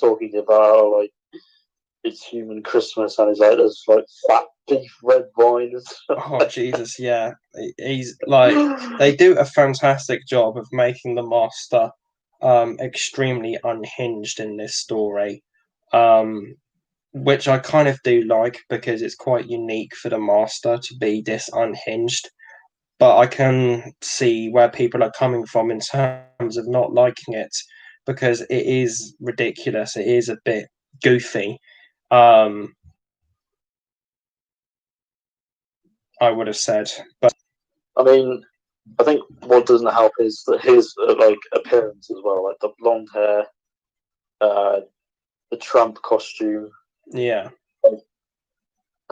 talking about like it's human Christmas and he's like there's like fat beef red wine and stuff. Oh Jesus, yeah. He's like they do a fantastic job of making the master extremely unhinged in this story. Which I kind of do like because it's quite unique for the master to be this unhinged. But I can see where people are coming from in terms of not liking it because it is ridiculous. It is a bit goofy. I would have said, but I mean, I think what doesn't help is that his like appearance as well, like the blonde hair, the Trump costume. yeah.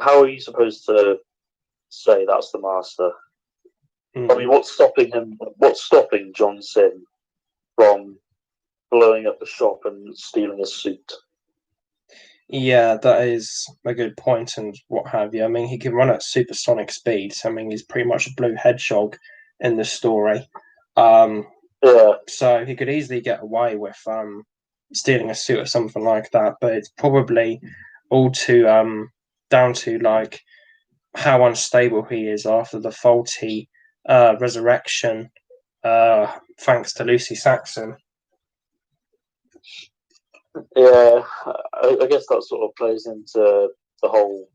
How are you supposed to say that's the master? I mean, what's stopping John Sim from blowing up the shop and stealing a suit? Yeah, that is a good point and what have you. I mean, he can run at supersonic speeds. I mean, he's pretty much a blue hedgehog in this story. Yeah. So he could easily get away with stealing a suit or something like that, but it's probably all too down to like how unstable he is after the faulty resurrection, thanks to Lucy Saxon. Yeah, I guess that sort of plays into the whole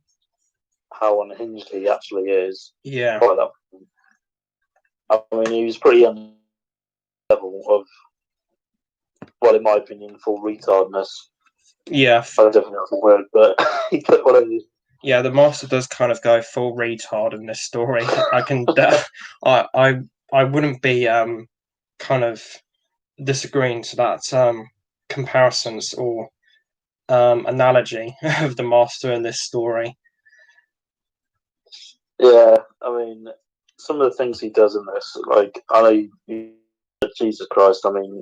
how unhinged he actually is. Yeah. By that point. I mean, he was pretty on the level of, well, in my opinion, full retardness. Yeah. I don't know if that's a word, but he put whatever. Yeah, the master does kind of go full retard in this story. I can, I wouldn't be kind of disagreeing to that comparisons or analogy of the master in this story. Yeah, I mean, some of the things he does in this, like, I know, Jesus Christ, I mean,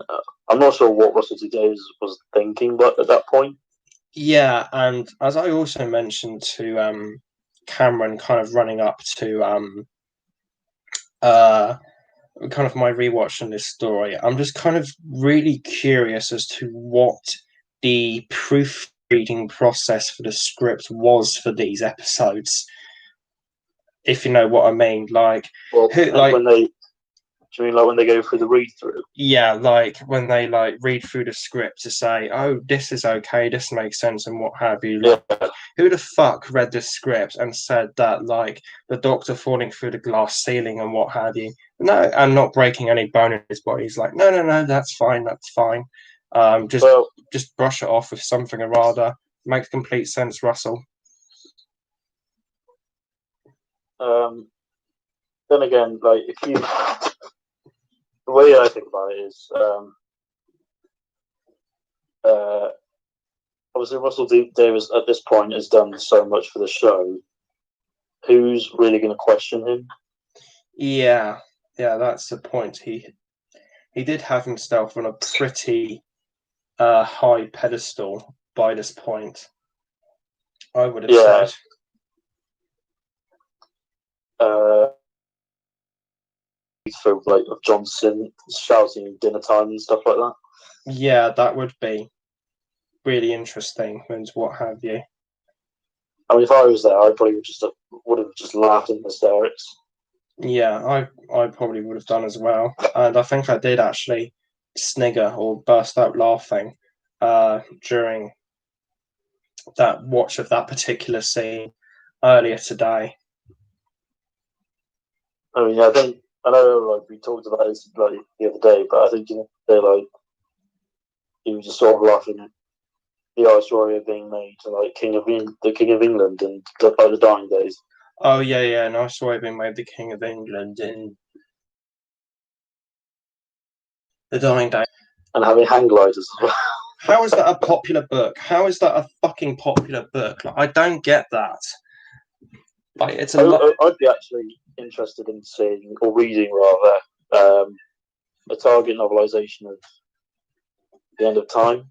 I'm not sure what Russell T Davies was thinking, but at that point. Yeah, and as I also mentioned to Cameron, kind of running up to kind of my rewatch on this story, I'm just kind of really curious as to what the proofreading process for the script was for these episodes. If you know what I mean, like, well, like when they, do you mean like when they go through the read through? Yeah, like when they like read through the script to say, "Oh, this is okay, this makes sense," and what have you. Like, Yeah. who the fuck read the script and said that, like, the Doctor falling through the glass ceiling and what have you? No, and not breaking any bone in his body. He's like, no, that's fine, that's fine. Just brush it off with something or rather. Makes complete sense, Russell. Then again, like, if you, the way I think about it is, obviously Russell Davies at this point has done so much for the show. Who's really going to question him? Yeah, that's the point. He did have himself on a pretty high pedestal by this point, I would have said. So, like, of Johnson shouting dinner time and stuff like that. Yeah, that would be really interesting and what have you. I mean, if I was there, I probably would have just laughed in hysterics. Yeah, I probably would have done as well. And I think I did actually snigger or burst out laughing during that watch of that particular scene earlier today. I mean, I know, like, we talked about this like the other day, but I think, you know, they're like, he was just sort of laughing at the Irish warrior being made to, like, the King of England and like the dying days. Oh yeah, and I saw it being made the King of England in the dying day. And having hang gliders as well. How is that a popular book? How is that a fucking popular book? Like, I don't get that. Like, it's I'd be actually interested in seeing, or reading rather, a Target novelisation of The End of Time.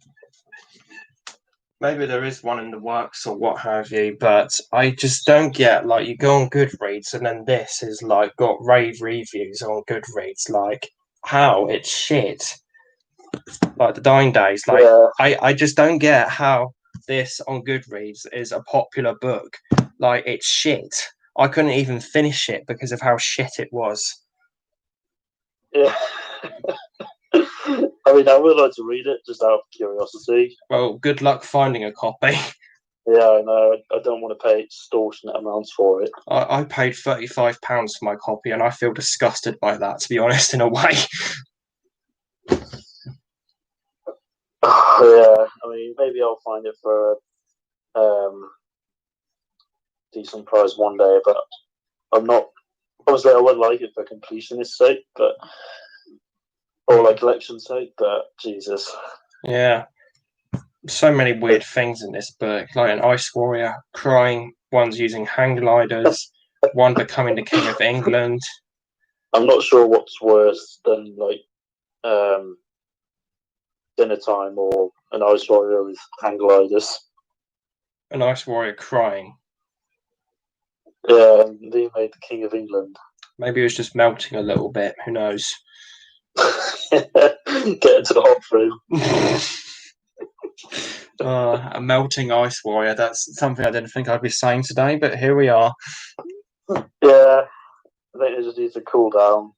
Maybe there is one in the works or what have you, but I just don't get, like, you go on Goodreads and then this is like got rave reviews on Goodreads. Like, how? It's shit. Like the Dying Days. Like, Yeah. I just don't get how this on Goodreads is a popular book. Like, it's shit. I couldn't even finish it because of how shit it was. Yeah. I mean, I would like to read it just out of curiosity. Well, good luck finding a copy. Yeah, I know. I don't want to pay extortionate amounts for it. I paid £35 for my copy, and I feel disgusted by that, to be honest, in a way. Yeah, I mean, maybe I'll find it for a decent price one day, but I'm not. Obviously, I would like it for completionist sake, or like collection's sake, but Jesus. Yeah. So many weird things in this book, like an ice warrior crying, one's using hang gliders, one becoming the King of England. I'm not sure what's worse than, like, dinner time or an ice warrior with hang gliders. An ice warrior crying. Yeah, they made the King of England. Maybe it was just melting a little bit. Who knows? Get into the hot room. A melting ice warrior. That's something I didn't think I'd be saying today, but here we are. Yeah, I think they just need to cool down.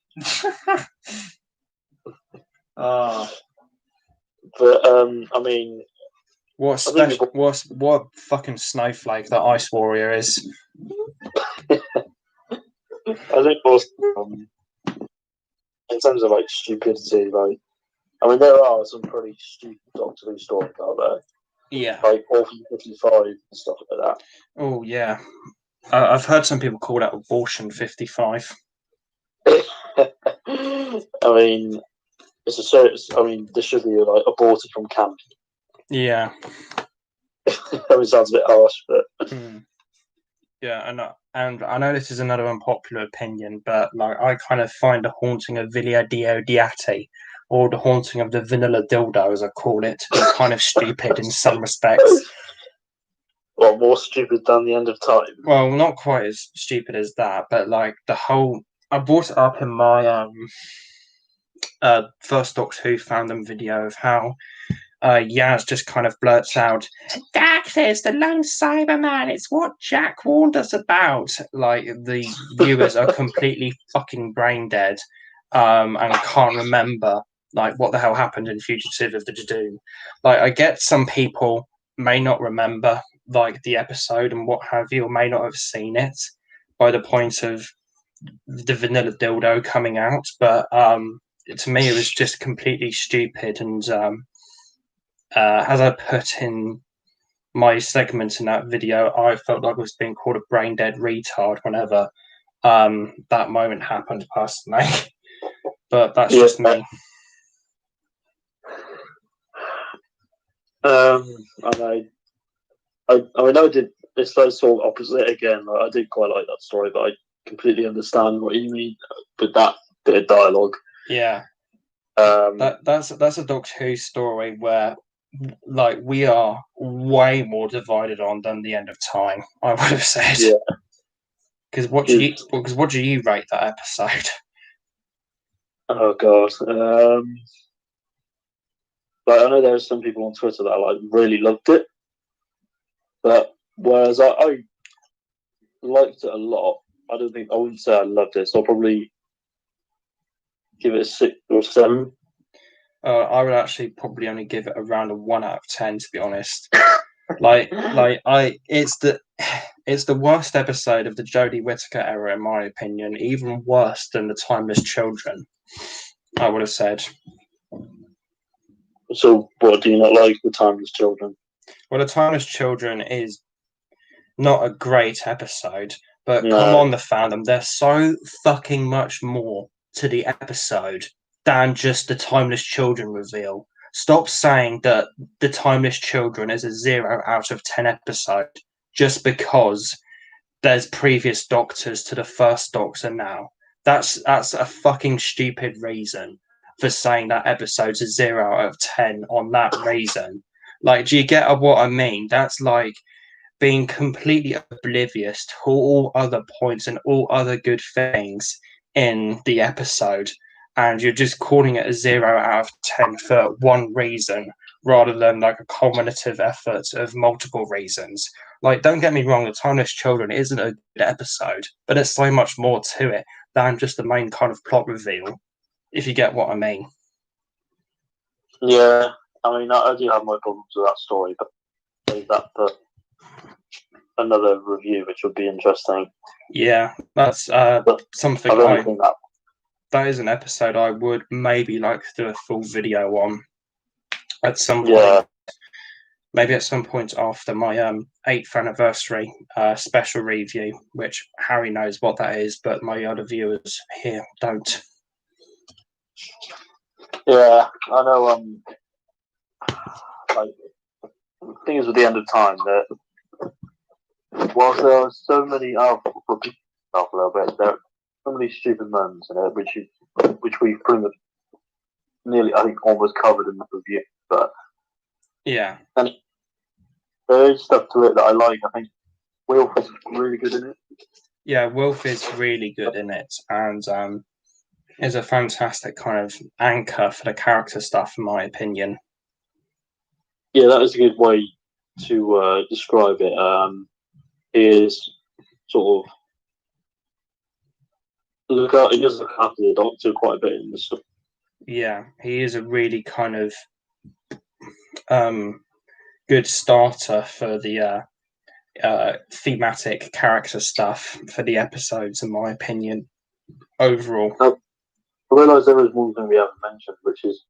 But I mean, what fucking snowflake that ice warrior is. I think also, in terms of like stupidity, like I mean, there are some pretty stupid Doctor Who stories out there, Yeah. like Orphan 55 and stuff like that. Oh yeah. I've heard some people call that Abortion 55. I mean, it's a serious. I mean, this should be like aborted from camp. Yeah. I mean, it sounds a bit harsh, but Yeah, and I know this is another unpopular opinion, but like I kind of find the haunting of Villa Diodati, or the haunting of the vanilla dildo, as I call it, kind of stupid in some respects. well, more stupid than the end of time. Well, not quite as stupid as that, but like the whole. I brought it up in my first Doctor Who fandom video of how Yaz just kind of blurts out, "Darkness, the lone Cyberman, it's what Jack warned us about." Like, the viewers are completely fucking brain dead and can't remember, like, what the hell happened in Fugitive of the Doom. Like, I get some people may not remember, like, the episode and what have you, or may not have seen it by the point of the vanilla dildo coming out, but to me, it was just completely stupid and as I put in my segment in that video, I felt like I was being called a brain dead retard whenever that moment happened, personally. But that's just me. And I mean, I did. It's like sort of opposite again. Like, I did quite like that story, but I completely understand what you mean with that bit of dialogue. Yeah, that's a Doctor Who story where, like, we are way more divided on than the end of time, I would have said. Yeah. Because what do you rate that episode? Oh god. Like, I know there's some people on Twitter that like really loved it, but whereas I liked it a lot, I wouldn't say I loved it. So I'll probably give it a 6 or 7. I would actually probably only give it around a 1 out of 10, to be honest. It's the worst episode of the Jodie Whittaker era, in my opinion. Even worse than the Timeless Children, I would have said. So, what do you not like the Timeless Children? Well, the Timeless Children is not a great episode, but come on, the fandom. There's so fucking much more to the episode than just the Timeless Children reveal. Stop saying that the Timeless Children is a 0 out of 10 episode just because there's previous Doctors to the first Doctor now. That's a fucking stupid reason for saying that episode's a 0 out of 10 on that reason. Like, do you get what I mean? That's like being completely oblivious to all other points and all other good things in the episode, and you're just calling it a 0 out of 10 for one reason rather than like a cumulative effort of multiple reasons. Like, don't get me wrong, The Timeless Children isn't a good episode, but there's so much more to it than just the main kind of plot reveal, if you get what I mean. Yeah, I mean, I do have my problems with that story, but leave that for another review, which would be interesting. Yeah, that's something that is an episode I would maybe like to do a full video on at some point. Yeah. Maybe at some point after my 8th anniversary special review, which Harry knows what that is, but my other viewers here don't. Yeah, I know. Like, things with the end of time that whilst there are so many, I'll repeat myself a little bit. There are so many stupid moments in it, which we've pretty much nearly, I think, almost covered in the review. But yeah, and there is stuff to it that I like. I think Wilf is really good in it. Yeah, Wilf is really good in it, and is a fantastic kind of anchor for the character stuff, in my opinion. Yeah, that is a good way to describe it. He is sort of he does look after the Doctor quite a bit in the stuff. Yeah, he is a really kind of good starter for the thematic character stuff for the episodes, in my opinion. overall. I realise there is one thing we haven't mentioned, which is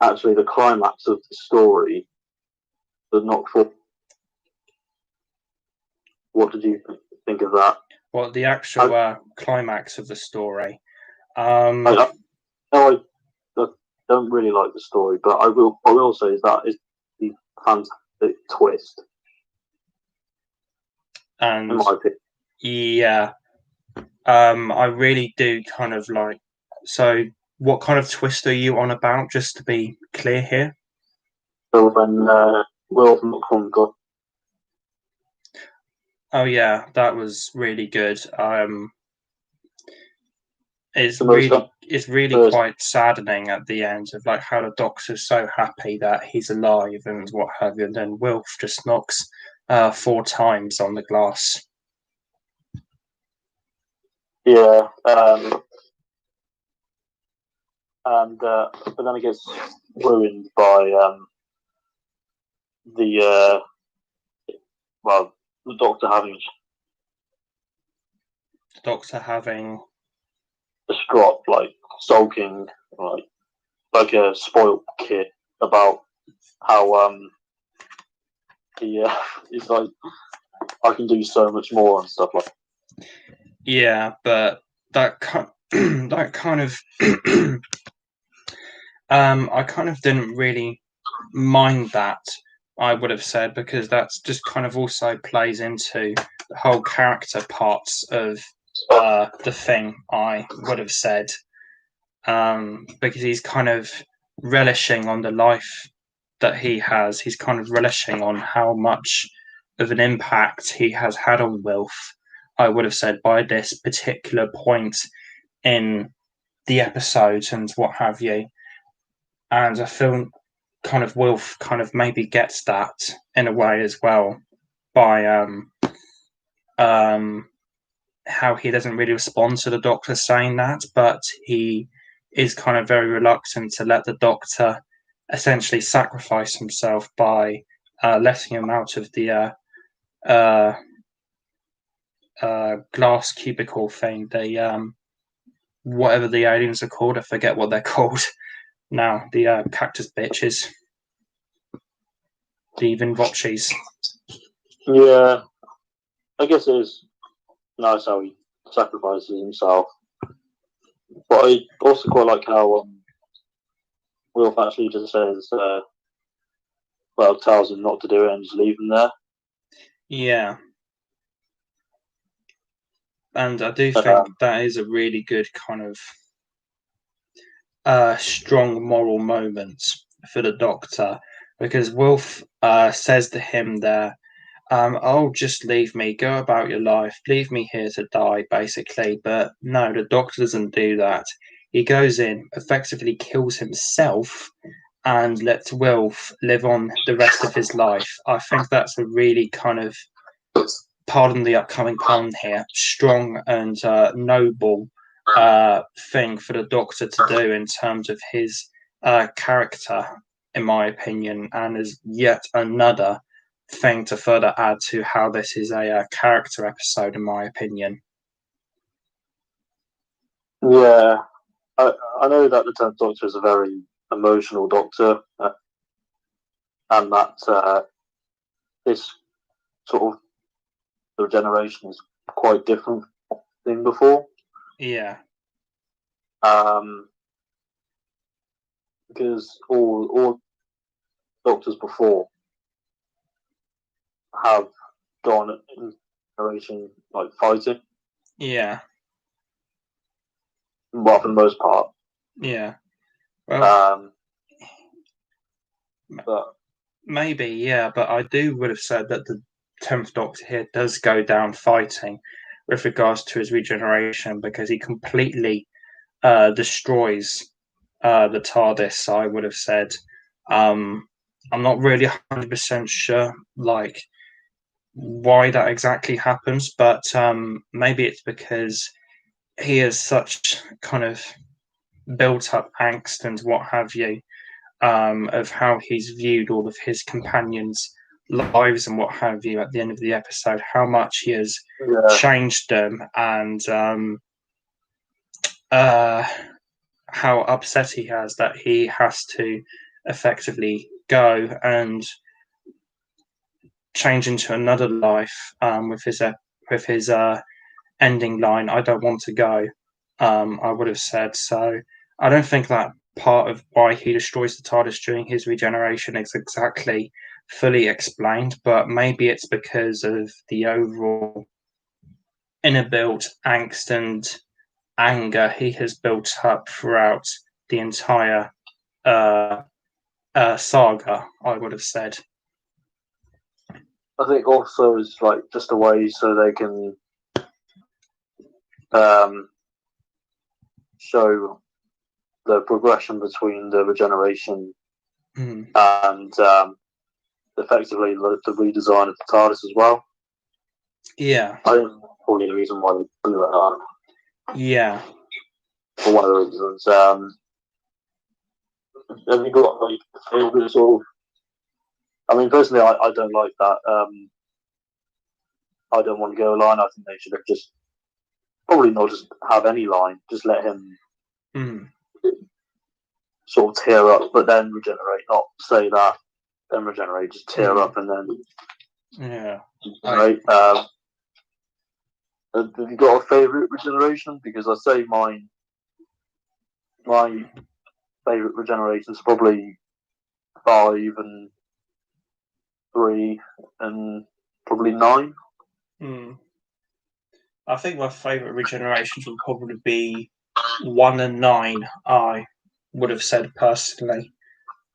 actually the climax of the story. The knock for. What did you think of that? Well, the actual climax of the story. I don't really like the story, but I will say that is the fantastic twist. And in my opinion. yeah, I really do kind of like. So, what kind of twist are you on about? Just to be clear here. So when Will from Knock got. Oh yeah, that was really good. It's really quite saddening at the end of like how the Doctor's so happy that he's alive and what have you, and then Wilf just knocks 4 times on the glass. Yeah, but then it gets ruined by the Doctor having distraught, like sulking, like a spoiled kid about how he's like, I can do so much more and stuff like that. Yeah, but that kind of I kind of didn't really mind that, I would have said, because that's just kind of also plays into the whole character parts of the thing, I would have said, because he's kind of relishing on the life that he has. He's kind of relishing on how much of an impact he has had on Wilf, I would have said, by this particular point in the episodes and what have you. And I feel kind of Wilf kind of maybe gets that in a way as well by how he doesn't really respond to the Doctor saying that, but he is kind of very reluctant to let the Doctor essentially sacrifice himself by letting him out of the glass cubicle thing. The whatever the aliens are called, I forget what they're called now. The cactus bitches, the Vinvoches. Yeah, I guess it is nice how he sacrifices himself, but I also quite like how Wilf actually just says, tells him not to do it and just leave him there. Yeah. And I do think that is a really good kind of strong moral moment for the Doctor, because Wilf says to him there, oh, just leave me, go about your life, leave me here to die, basically. But no, the Doctor doesn't do that. He goes in, effectively kills himself, and lets Wilf live on the rest of his life. I think that's a really kind of, pardon the upcoming pun here, strong and noble thing for the Doctor to do in terms of his character, in my opinion, and is yet another thing to further add to how this is a character episode, in my opinion. Yeah, I know that the 10th Doctor is a very emotional Doctor, and that this sort of the Regeneration is quite different than before. Yeah. Because all Doctors before have gone in Regeneration like fighting. Yeah. Well, for the most part. Yeah. Well, but maybe, yeah, but I would have said that the 10th Doctor here does go down fighting with regards to his regeneration, because he completely destroys the TARDIS, I would have said. I'm not really 100% sure, like, why that exactly happens, but maybe it's because he has such kind of built up angst and what have you, of how he's viewed all of his companions' lives and what have you at the end of the episode, how much he has changed them, and how upset he has that he has to effectively go and change into another life, with his ending line, "I don't want to go." I would have said so. I don't think that part of why he destroys the TARDIS during his regeneration is exactly fully explained, but maybe it's because of the overall inner-built angst and anger he has built up throughout the entire saga, I would have said. I think also it's like just a way so they can show the progression between the regeneration and effectively the redesign of the TARDIS as well. Yeah. I think that's probably the reason why they blew it up. Yeah. For one of the reasons. Have you got like favorite sort of? I mean, personally, I don't like that. I don't want to go line. I think they should have just probably not just have any line. Just let him sort of tear up, but then regenerate. Not say that, then regenerate. Just tear up and then regenerate. Have you got a favourite regeneration? Because I say my favourite regenerations probably 5 and 3 and probably 9. I think my favourite regenerations would probably be 1 and 9. I would have said personally,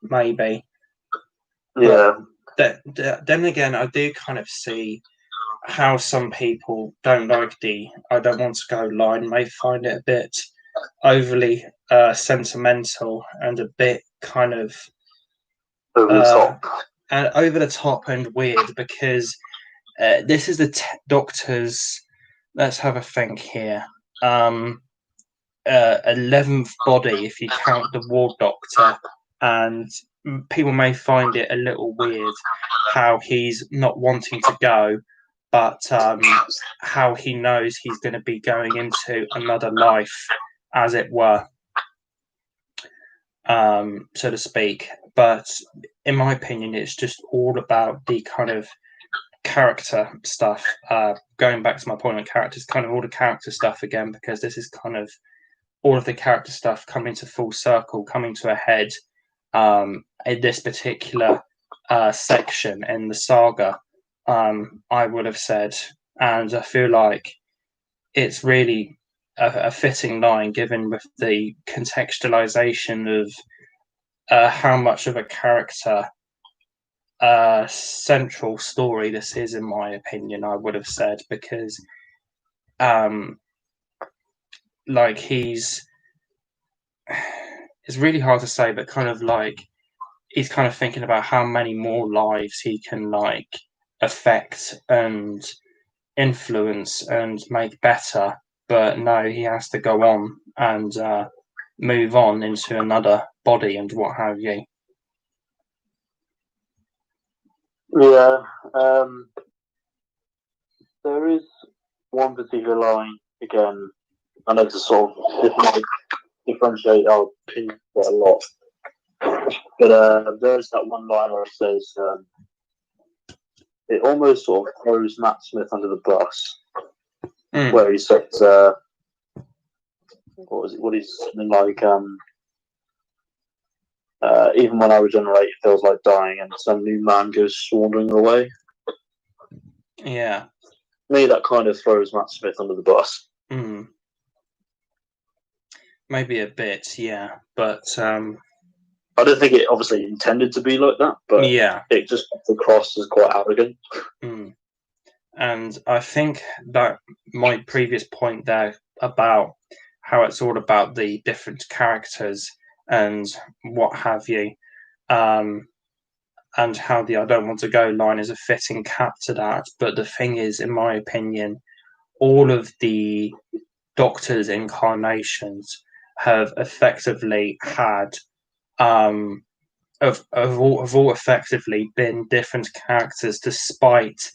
maybe. Yeah. But then again, I do kind of see how some people don't like the "I don't want to go" line. May find it a bit overly sentimental and a bit kind of over the top. And over the top and weird, because this is the Doctor's. Let's have a think here. 11th body, if you count the War Doctor, and people may find it a little weird how he's not wanting to go, but how he knows he's going to be going into another life, as it were, so to speak. But in my opinion, it's just all about the kind of character stuff. Going back to my point on characters, kind of all the character stuff again, because this is kind of all of the character stuff coming to full circle, coming to a head in this particular section in the saga, I would have said. And I feel like it's really a fitting line given with the contextualization of how much of a character central story this is, in my opinion, I would have said, because like it's really hard to say, but kind of like he's kind of thinking about how many more lives he can like affect and influence and make better, but no, he has to go on and move on into another body and what have you. Yeah, there is one particular line again. I know to sort of differentiate our opinion quite a lot, but there's that one line where it says it almost sort of throws Matt Smith under the bus, where he says, what is something like, even when I regenerate, it feels like dying, and some new man goes wandering away. Yeah. Me, that kind of throws Matt Smith under the bus. Maybe a bit, yeah, but I don't think it obviously intended to be like that, but yeah, it just comes across as quite arrogant. And I think that my previous point there about how it's all about the different characters and what have you, and how the "I don't want to go" line is a fitting cap to that. But the thing is, in my opinion, all of the Doctor's incarnations have effectively had have all effectively been different characters, despite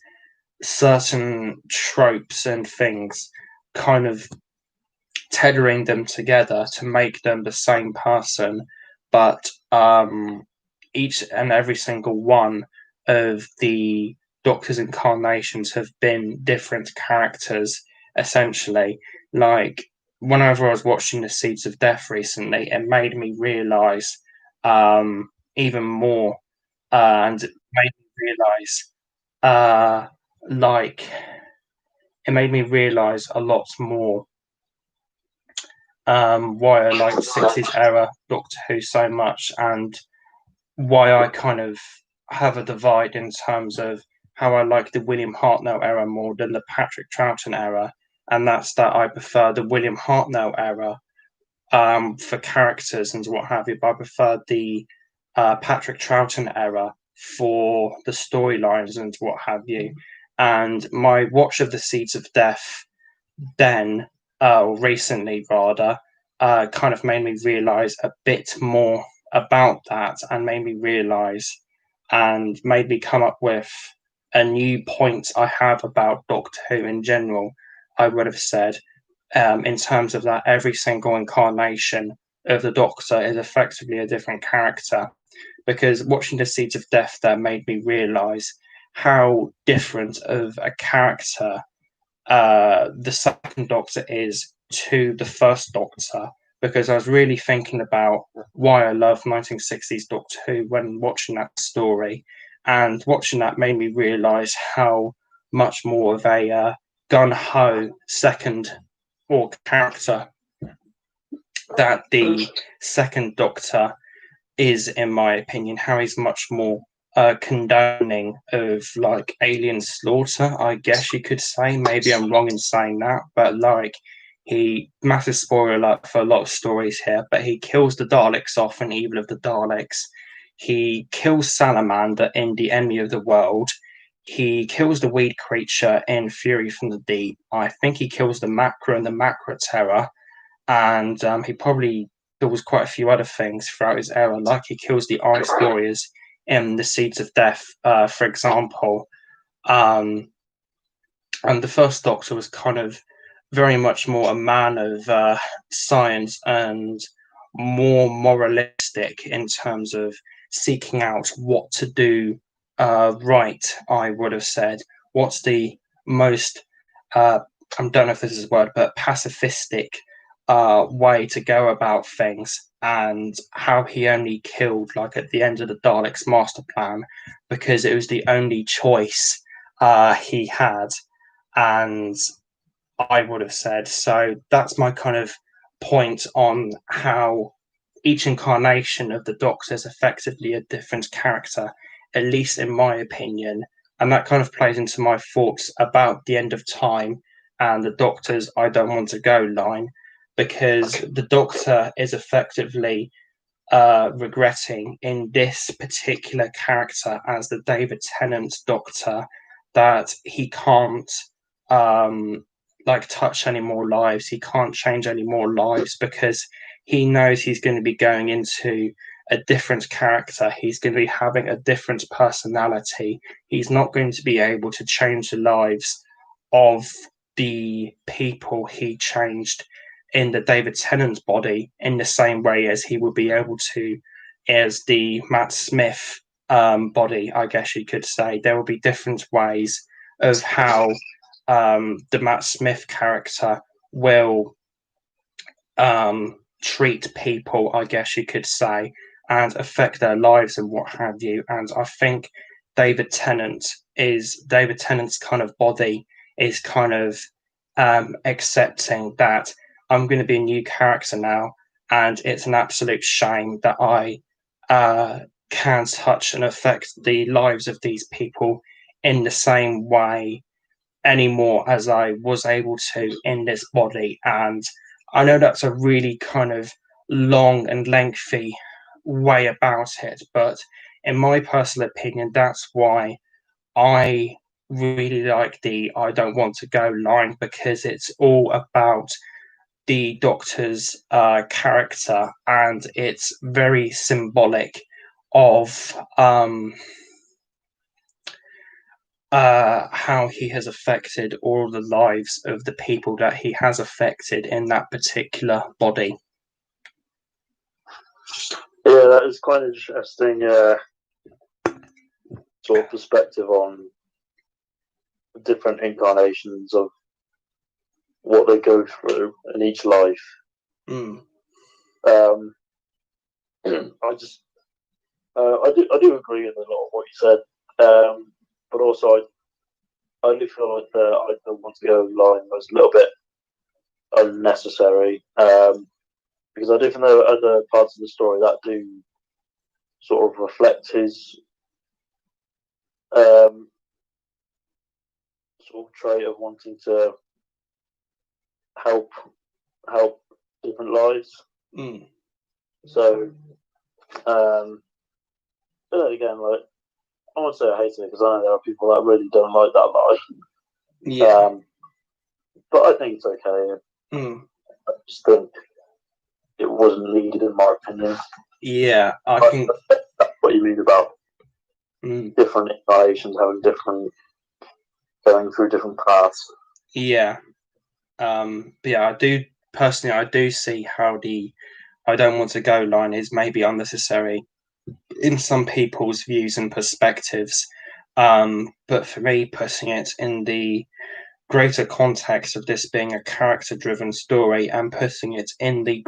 certain tropes and things kind of tethering them together to make them the same person, but each and every single one of the Doctor's incarnations have been different characters, essentially. Like, whenever I was watching The Seeds of Death recently, it made me realize even more, and it made me realize, like, it made me realize a lot more why I like 60s era Doctor Who so much, and why I kind of have a divide in terms of how I like the William Hartnell era more than the Patrick Troughton era, and that's that I prefer the William Hartnell era for characters and what have you, but I prefer the Patrick Troughton era for the storylines and what have you. And my watch of the Seeds of Death then, or recently rather, kind of made me realize a bit more about that, and made me realize and made me come up with a new point I have about Doctor Who in general. I would have said, in terms of that, every single incarnation of the Doctor is effectively a different character. Because watching the Seeds of Death there made me realize how different of a character the second Doctor is to the first Doctor, because I was really thinking about why I love 1960s Doctor Who when watching that story, and watching that made me realise how much more of a gun ho second or character that the second Doctor is, in my opinion, how he's much more condoning of like alien slaughter, I guess you could say. Maybe I'm wrong in saying that, but like, he, massive spoiler alert for a lot of stories here, but he kills the Daleks off in Evil of the Daleks. He kills Salamander in The Enemy of the World. He kills the weed creature in Fury from the Deep. I think he kills the Macra and the Macra Terror, and he probably kills quite a few other things throughout his era, like he kills the Ice Warriors in The Seeds of Death, for example. And the first Doctor was kind of very much more a man of science and more moralistic in terms of seeking out what to do right, I would have said. What's the most, I don't know if this is a word, but pacifistic way to go about things, and how he only killed, like, at the end of the Daleks' master plan, because it was the only choice he had. And I would have said, so that's my kind of point on how each incarnation of the Doctor is effectively a different character, at least in my opinion. And that kind of plays into my thoughts about the end of time and the Doctor's I don't want to go line, because the Doctor is effectively regretting in this particular character as the David Tennant Doctor that he can't like touch any more lives. He can't change any more lives, because he knows he's going to be going into a different character. He's going to be having a different personality. He's not going to be able to change the lives of the people he changed in the David Tennant's body in the same way as he would be able to as the Matt Smith body, I guess you could say. There will be different ways of how the Matt Smith character will treat people, I guess you could say, and affect their lives and what have you. And I think David Tennant's kind of body is kind of accepting that I'm going to be a new character now, and it's an absolute shame that I can touch and affect the lives of these people in the same way anymore as I was able to in this body. And I know that's a really kind of long and lengthy way about it, but in my personal opinion, that's why I really like the I don't want to go line, because it's all about the Doctor's character, and it's very symbolic of how he has affected all the lives of the people that he has affected in that particular body. Yeah, that is quite an interesting sort of perspective on different incarnations of what they go through in each life. I just I do agree with a lot of what you said, but also I do feel like I don't want to go line was a little bit unnecessary, because I do think there are other parts of the story that do sort of reflect his sort of trait of wanting to help different lives. So, but then again, like, I won't say I hate it because I know there are people that really don't like that life. Yeah. But I think it's okay. I just think it wasn't needed, in my opinion. Yeah, I can. That's what you mean about different incarnations having going through different paths. Yeah. But yeah, I do see how the I don't want to go line is maybe unnecessary in some people's views and perspectives. But for me, putting it in the greater context of this being a character-driven story and putting it in the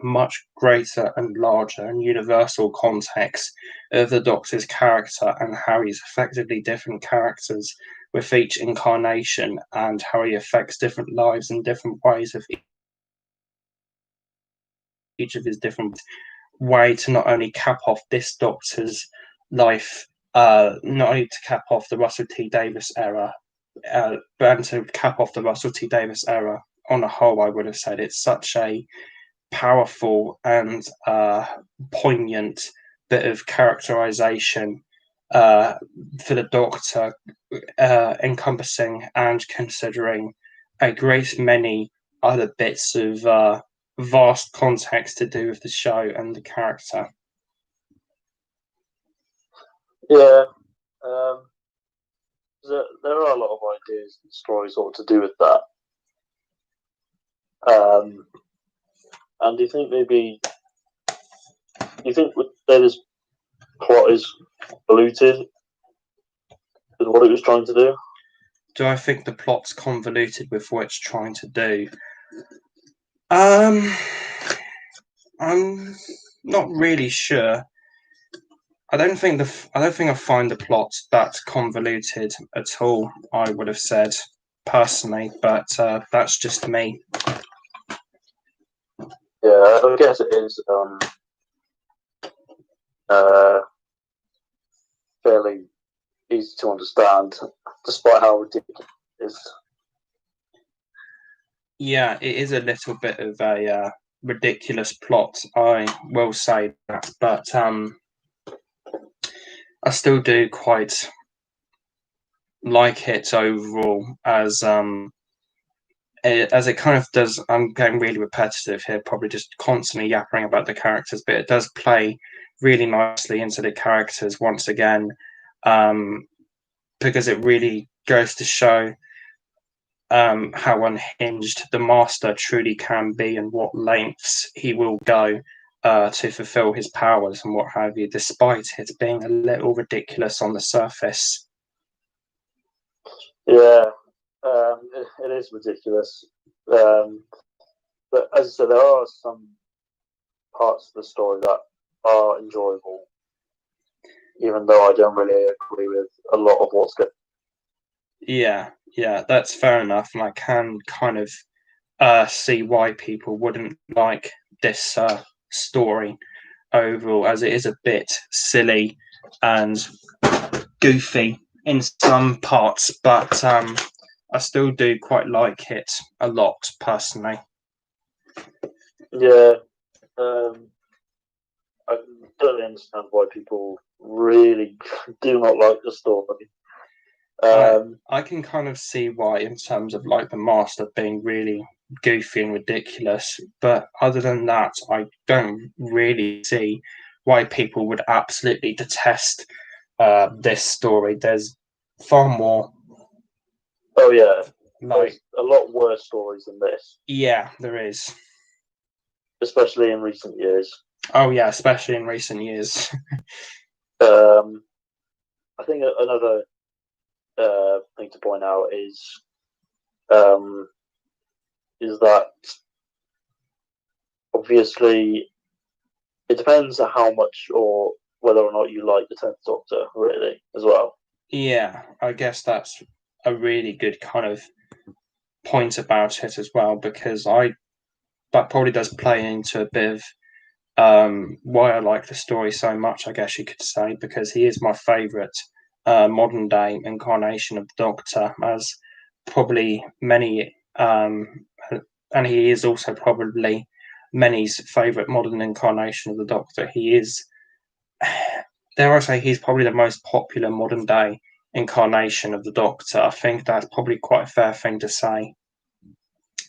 much greater and larger and universal context of the Doctor's character and how he's effectively different characters with each incarnation and how he affects different lives in different ways of each of his different way to not only cap off this Doctor's life, not only to cap off the Russell T Davies era, and to cap off the Russell T Davies era on a whole. I would have said it's such a powerful and poignant bit of characterization for the Doctor, encompassing and considering a great many other bits of vast context to do with the show and the character. Yeah, there are a lot of ideas and stories sort of to do with that. And do you think this plot is polluted with what it was trying to do? Do I think the plot's convoluted with what it's trying to do? I'm not really sure. I don't think I find the plot that convoluted at all. I would have said personally, but that's just me. Yeah, I guess it is fairly easy to understand, despite how ridiculous it is. Yeah, it is a little bit of a ridiculous plot, I will say that, but I still do quite like it overall as it kind of does. I'm getting really repetitive here, probably just constantly yapping about the characters, but it does play really nicely into the characters once again, because it really goes to show how unhinged the Master truly can be and what lengths he will go to fulfill his powers and what have you, despite it being a little ridiculous on the surface. Yeah, it is ridiculous. But as I said, there are some parts of the story that are enjoyable, even though I don't really agree with a lot of what's going. Yeah, that's fair enough, and I can kind of see why people wouldn't like this story overall, as it is a bit silly and goofy in some parts, but I still do quite like it a lot personally. Yeah, I don't understand why people really do not like the story. I can kind of see why, in terms of like the Master being really goofy and ridiculous, but other than that, I don't really see why people would absolutely detest this story. There's far more. Oh yeah, Like, there's a lot worse stories than this, yeah, there is. especially in recent years. Oh yeah, especially in recent years. I think another thing to point out um, is that obviously it depends on how much or whether or not you like the 10th Doctor, really, as well. Yeah, I guess that's a really good kind of point about it as well, because that probably does play into a bit of why I like the story so much, I guess you could say, because he is my favourite modern day incarnation of Doctor, as probably many, and he is also probably many's favourite modern incarnation of the Doctor. He is, dare I say, he's probably the most popular modern day incarnation of the Doctor. I think that's probably quite a fair thing to say.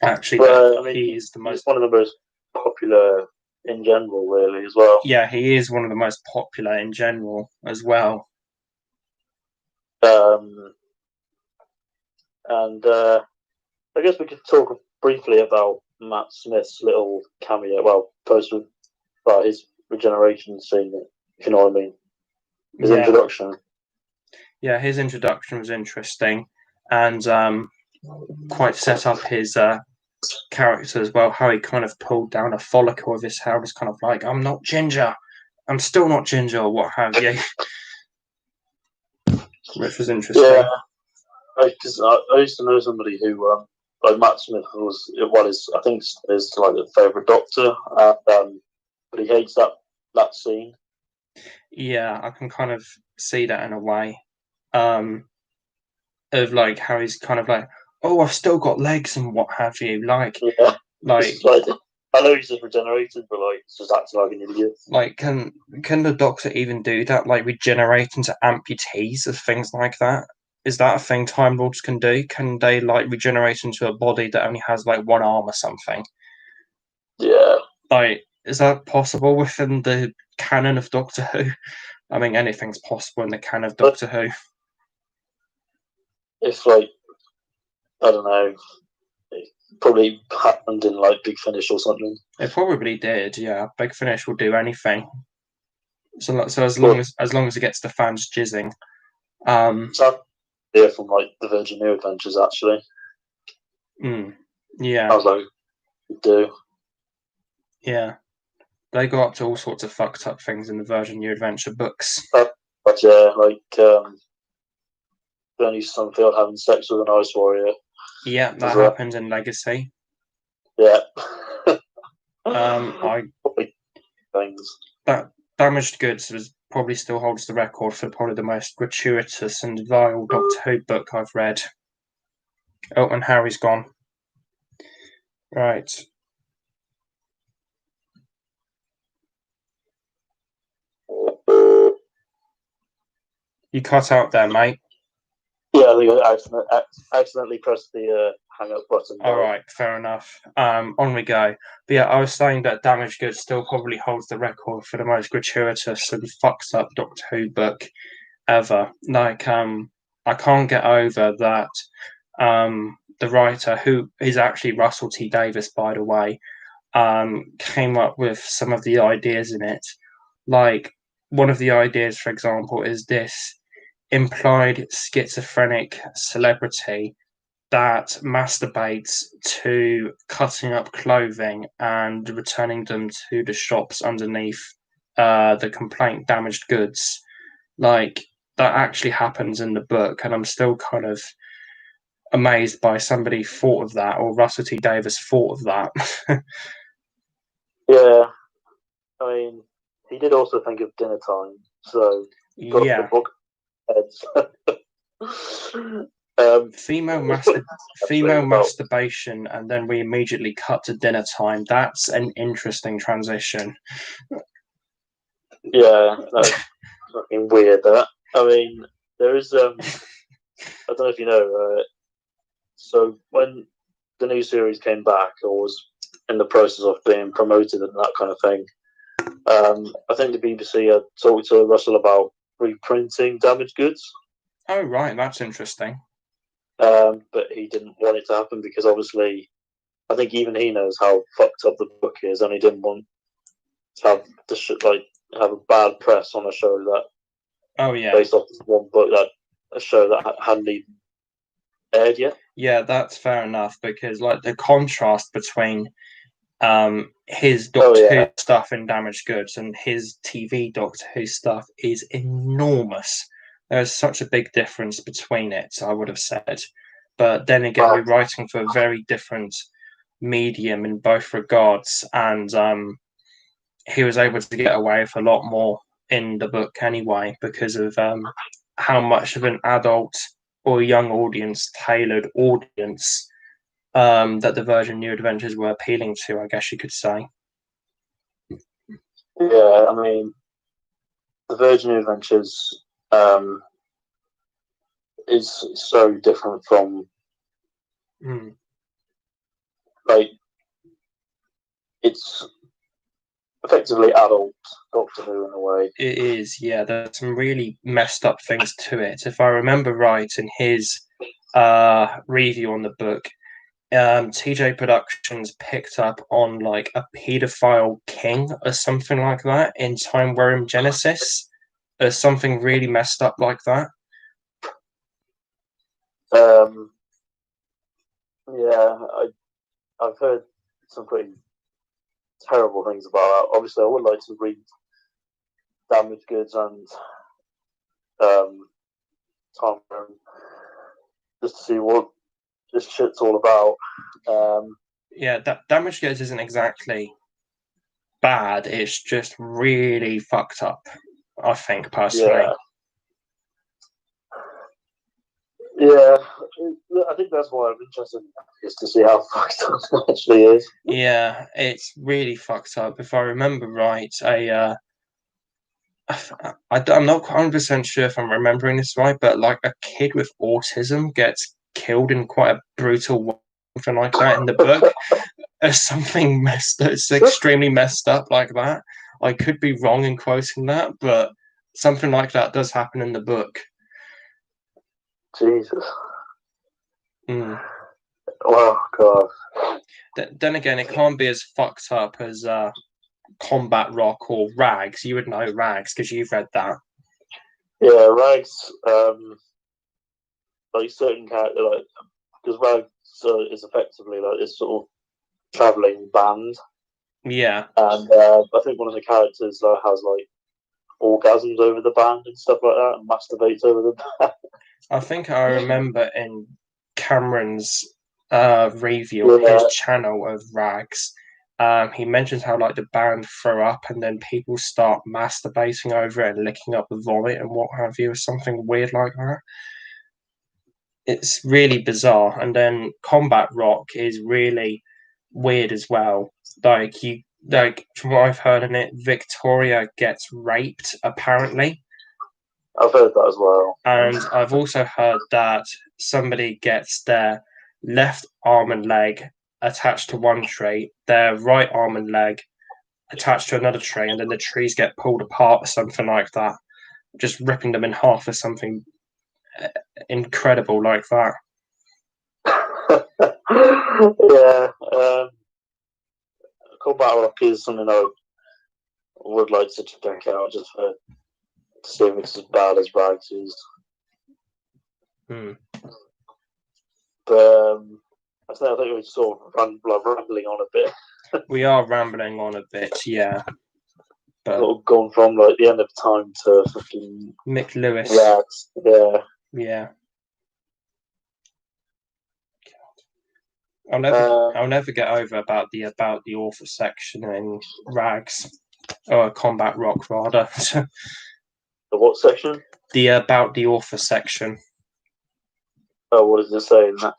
Actually, But I mean, he is the he's most. one of the most popular in general, really, as well. Yeah, he is one of the most popular in general as well. And I guess we could talk briefly about Matt Smith's little cameo, post about his regeneration scene, if you know what I mean. His introduction. Yeah, his introduction was interesting, and quite set up his character as well. How he kind of pulled down a follicle of his hair, was kind of like, "I'm not ginger, I'm still not ginger," or what have you, which was interesting. Yeah, because I used to know somebody who, like Matt Smith was, I think is like a favourite Doctor, but he hates that scene. Yeah, I can kind of see that in a way. Of like how he's kind of like, "Oh, I've still got legs and what have you," like, Yeah, like, I know he's just regenerated, but like, it's just acting like an idiot. like, can the Doctor even do that? Like, regenerate into amputees of things like that? Is that a thing Time Lords can do? Can they like regenerate into a body that only has like one arm or something? Yeah. Like, is that possible within the canon of Doctor Who? I mean, anything's possible in the canon of Doctor Who. It's like, I don't know, it probably happened in like Big Finish or something. It probably did, yeah. Big Finish will do anything. So as long as it gets the fans jizzing. Yeah, from like the Virgin New Adventures, actually. Yeah. I was like, you do. Yeah. They go up to all sorts of fucked up things in the Virgin New Adventure books. But yeah, like Bernie Sunfield having sex with an Ice Warrior. Yeah, that happened in Legacy. Yeah. That Damaged Goods probably still holds the record for probably the most gratuitous and vile Doctor Who book I've read. Oh, and Harry's gone. Right. You cut out there, mate. Yeah, I think I accidentally pressed the hang up button. All right, fair enough. On we go. But yeah, I was saying that Damaged Goods still probably holds the record for the most gratuitous and fucked up Doctor Who book ever. Like, I can't get over that. The writer, who is actually Russell T Davies, by the way, came up with some of the ideas in it. Like, one of the ideas, for example, is this implied schizophrenic celebrity that masturbates to cutting up clothing and returning them to the shops underneath the complaint Damaged Goods. Like, that actually happens in the book, and I'm still kind of amazed by somebody thought of that, or Russell T Davies thought of that. Yeah, I mean, he did also think of Dinner Time, so yeah. The book female masturbation, and then we immediately cut to dinner time. That's an interesting transition. Yeah, that's fucking weird. That, I mean, there is I don't know if you know. So when the new series came back, or was in the process of being promoted and that kind of thing, I think the BBC had talked to Russell about reprinting Damaged Goods. Oh, right, that's interesting. But he didn't want it to happen because obviously, I think even he knows how fucked up the book is, and he didn't want to have have a bad press on a show that Oh, yeah. based off this one book, that a show that hadn't even aired yet. Yeah, that's fair enough, because like the contrast between his Oh, Doctor Who yeah. stuff in Damaged Goods and his TV Doctor Who stuff is enormous. There's such a big difference between it, I would have said. But then again, we're writing for a very different medium in both regards, and he was able to get away with a lot more in the book anyway, because of how much of an adult or young audience, tailored audience, that the Virgin New Adventures were appealing to, I guess you could say. Yeah, I mean, the Virgin New Adventures is so different from like it's effectively adult Doctor Who in a way. It is, yeah. There's some really messed up things to it. If I remember right, in his review on the book, TJ Productions picked up on like a paedophile king or something like that in Time Worm Genesis, or something really messed up like that. Yeah, I've heard some pretty terrible things about that. Obviously, I would like to read Damaged Goods and Time Worm just to see what this shit's all about. Yeah, that Damaged Goods isn't exactly bad. It's just really fucked up, I think, personally. Yeah, I think that's why I'm interested in that, is to see how fucked up it actually is. Yeah, it's really fucked up. If I remember right, I'm not 100% sure if I'm remembering this right, but like a kid with autism gets killed in quite a brutal way, something like that in the book. Something messed up. It's extremely messed up like that. I could be wrong in quoting that, but something like that does happen in the book. Jesus. Mm. Oh, God. Then again, it can't be as fucked up as Combat Rock or Rags. You would know Rags because you've read that. Yeah, Rags, like certain character, like, because Rags is effectively like this sort of traveling band. Yeah. And I think one of the characters has like orgasms over the band and stuff like that, and masturbates over the band. I think I remember in Cameron's review on his channel of Rags, he mentions how like the band throw up and then people start masturbating over it and licking up the vomit and what have you, or something weird like that. It's really bizarre. And then Combat Rock is really weird as well. Like from what I've heard in it, Victoria gets raped apparently. I've heard that as well. And I've also heard that somebody gets their left arm and leg attached to one tree, their right arm and leg attached to another tree, and then the trees get pulled apart or something like that, just ripping them in half or something incredible like that. Yeah. Combat Rock is something I would like to check out just for to see if it's as bad as Rags is. But I think we're sort of rambling on a bit. We are rambling on a bit, yeah. But sort of gone from like the end of time to fucking Mick Lewis. Rags. Yeah. Yeah. I'll never get over about the author section in Rags, or Combat Rock rather. The what section? The about the author section. Oh, what does it say in that?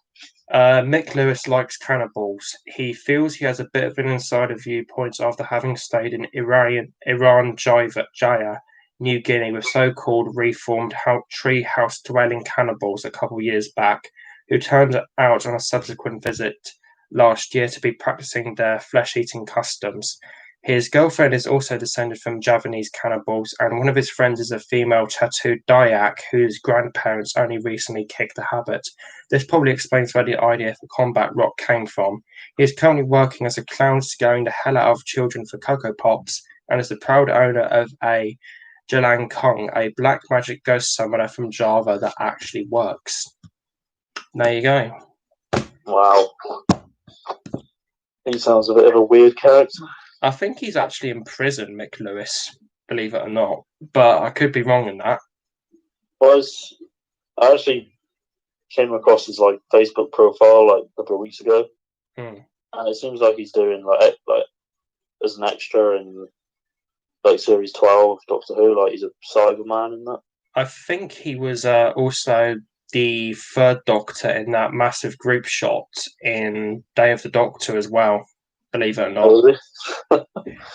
Mick Lewis likes cannibals. He feels he has a bit of an insider viewpoint after having stayed in Iran Jaya, New Guinea, with so-called reformed tree house dwelling cannibals a couple years back, who turned out on a subsequent visit last year to be practicing their flesh-eating customs. His girlfriend is also descended from Javanese cannibals, and one of his friends is a female tattooed Dayak whose grandparents only recently kicked the habit. This probably explains where the idea for combat rock came from. He is currently working as a clown scaring the hell out of children for Cocoa Pops, and is the proud owner of a Jalang Kong, a black magic ghost summoner from Java that actually works. There you go. Wow. He sounds a bit of a weird character. I think he's actually in prison, Mick Lewis, believe it or not. But I could be wrong in that. I actually came across his Facebook profile a couple of weeks ago, and it seems like he's doing like as an extra in series 12 Doctor Who. He's a Cyberman in that. I think he was also the third Doctor in that massive group shot in Day of the Doctor as well, believe it or not. Really?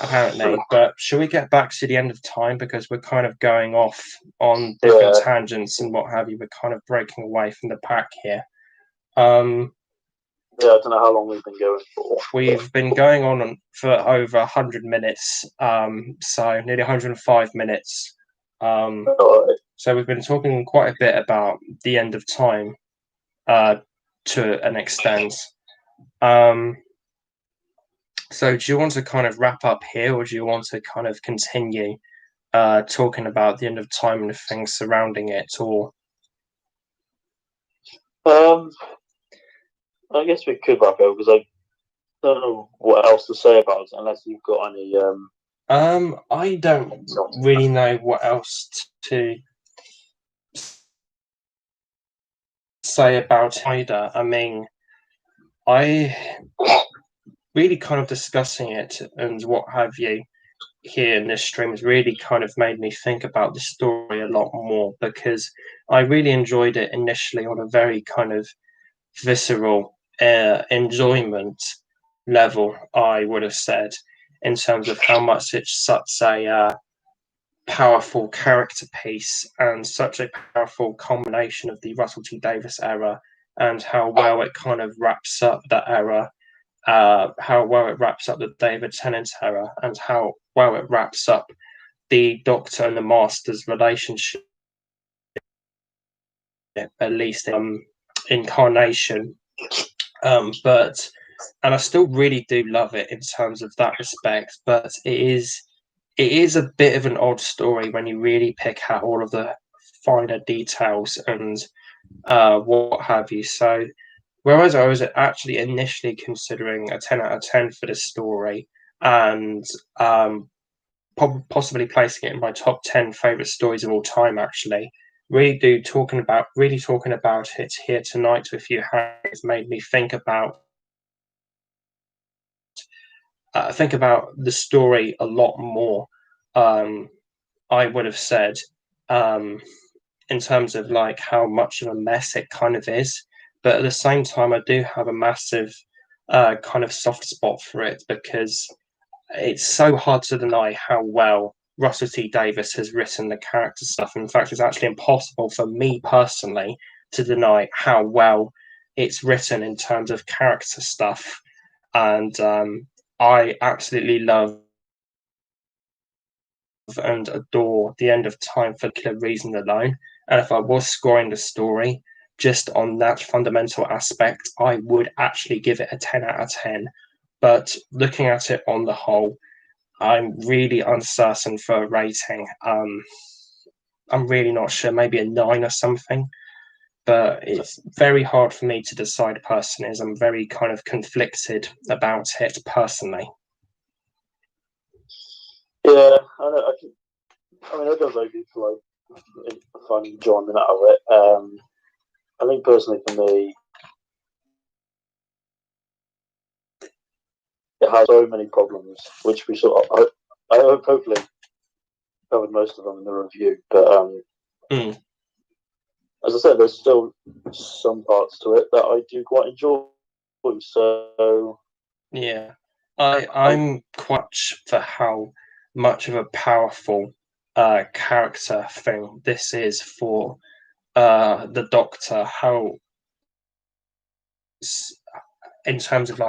Apparently. But shall we get back to the end of time, because we're kind of going off on different tangents and what have you. We're kind of breaking away from the pack here. I don't know how long we've been going for. We've been going on for over 100 minutes, so nearly 105 minutes. So we've been talking quite a bit about the end of time to an extent. So do you want to kind of wrap up here, or do you want to kind of continue talking about the end of time and the things surrounding it? Or I guess we could wrap up, because I don't know what else to say about it, unless you've got any. I don't really know what else to say about it either. I mean, I really kind of discussing it and what have you here in this stream has really kind of made me think about the story a lot more, because I really enjoyed it initially on a very kind of visceral enjoyment level, I would have said, in terms of how much it's such a powerful character piece and such a powerful combination of the Russell T Davies era, and how well it kind of wraps up that era, how well it wraps up the David Tennant era, and how well it wraps up the Doctor and the Master's relationship, at least in incarnation. And I still really do love it in terms of that respect, but it is a bit of an odd story when you really pick out all of the finer details and what have you. So whereas I was actually initially considering a 10 out of 10 for this story, and possibly placing it in my top 10 favorite stories of all time, actually, talking about it here tonight with you has made me think about the story a lot more. I would have said, in terms of how much of a mess it kind of is, but at the same time, I do have a massive kind of soft spot for it, because it's so hard to deny how well Russell T Davies has written the character stuff. In fact, it's actually impossible for me personally to deny how well it's written in terms of character stuff. And I absolutely love and adore The End of Time for the reason alone. And if I was scoring the story just on that fundamental aspect, I would actually give it a 10 out of 10. But looking at it on the whole, I'm really uncertain for a rating. I'm really not sure, maybe a 9 or something. But it's very hard for me to decide personally, as I'm very kind of conflicted about it personally. Yeah, I mean, I don't know if find enjoyment out of it. I think personally for me, it has so many problems, which we I hope hopefully covered most of them in the review. But as I said, there's still some parts to it that I do quite enjoy. So yeah, I'm quite for how much of a powerful character thing this is for the Doctor. How, in terms of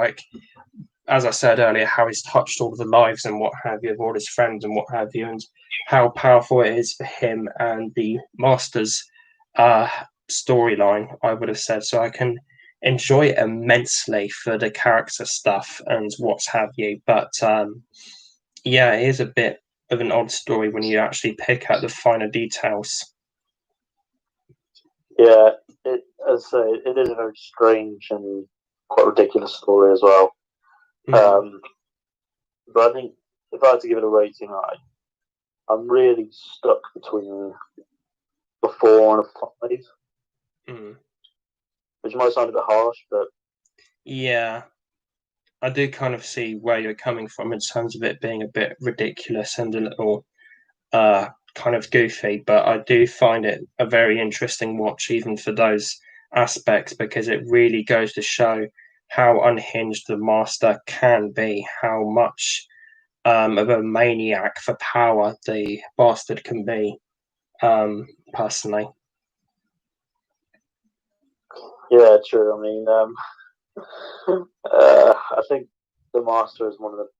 as I said earlier, how he's touched all of the lives and what have you of all his friends and what have you, and how powerful it is for him and the Masters storyline, I would have said. So I can enjoy it immensely for the character stuff and what have you. But yeah, it is a bit of an odd story when you actually pick out the finer details. Yeah, as I say, it is a very strange and quite ridiculous story as well. But I think if I had to give it a rating, I'm really stuck between a 4 and a 5, which might sound a bit harsh, but yeah, I do kind of see where you're coming from in terms of it being a bit ridiculous and a little kind of goofy, but I do find it a very interesting watch, even for those aspects, because it really goes to show how unhinged the Master can be, how much of a maniac for power the bastard can be, personally. Yeah, true. I mean, I think the Master is one of the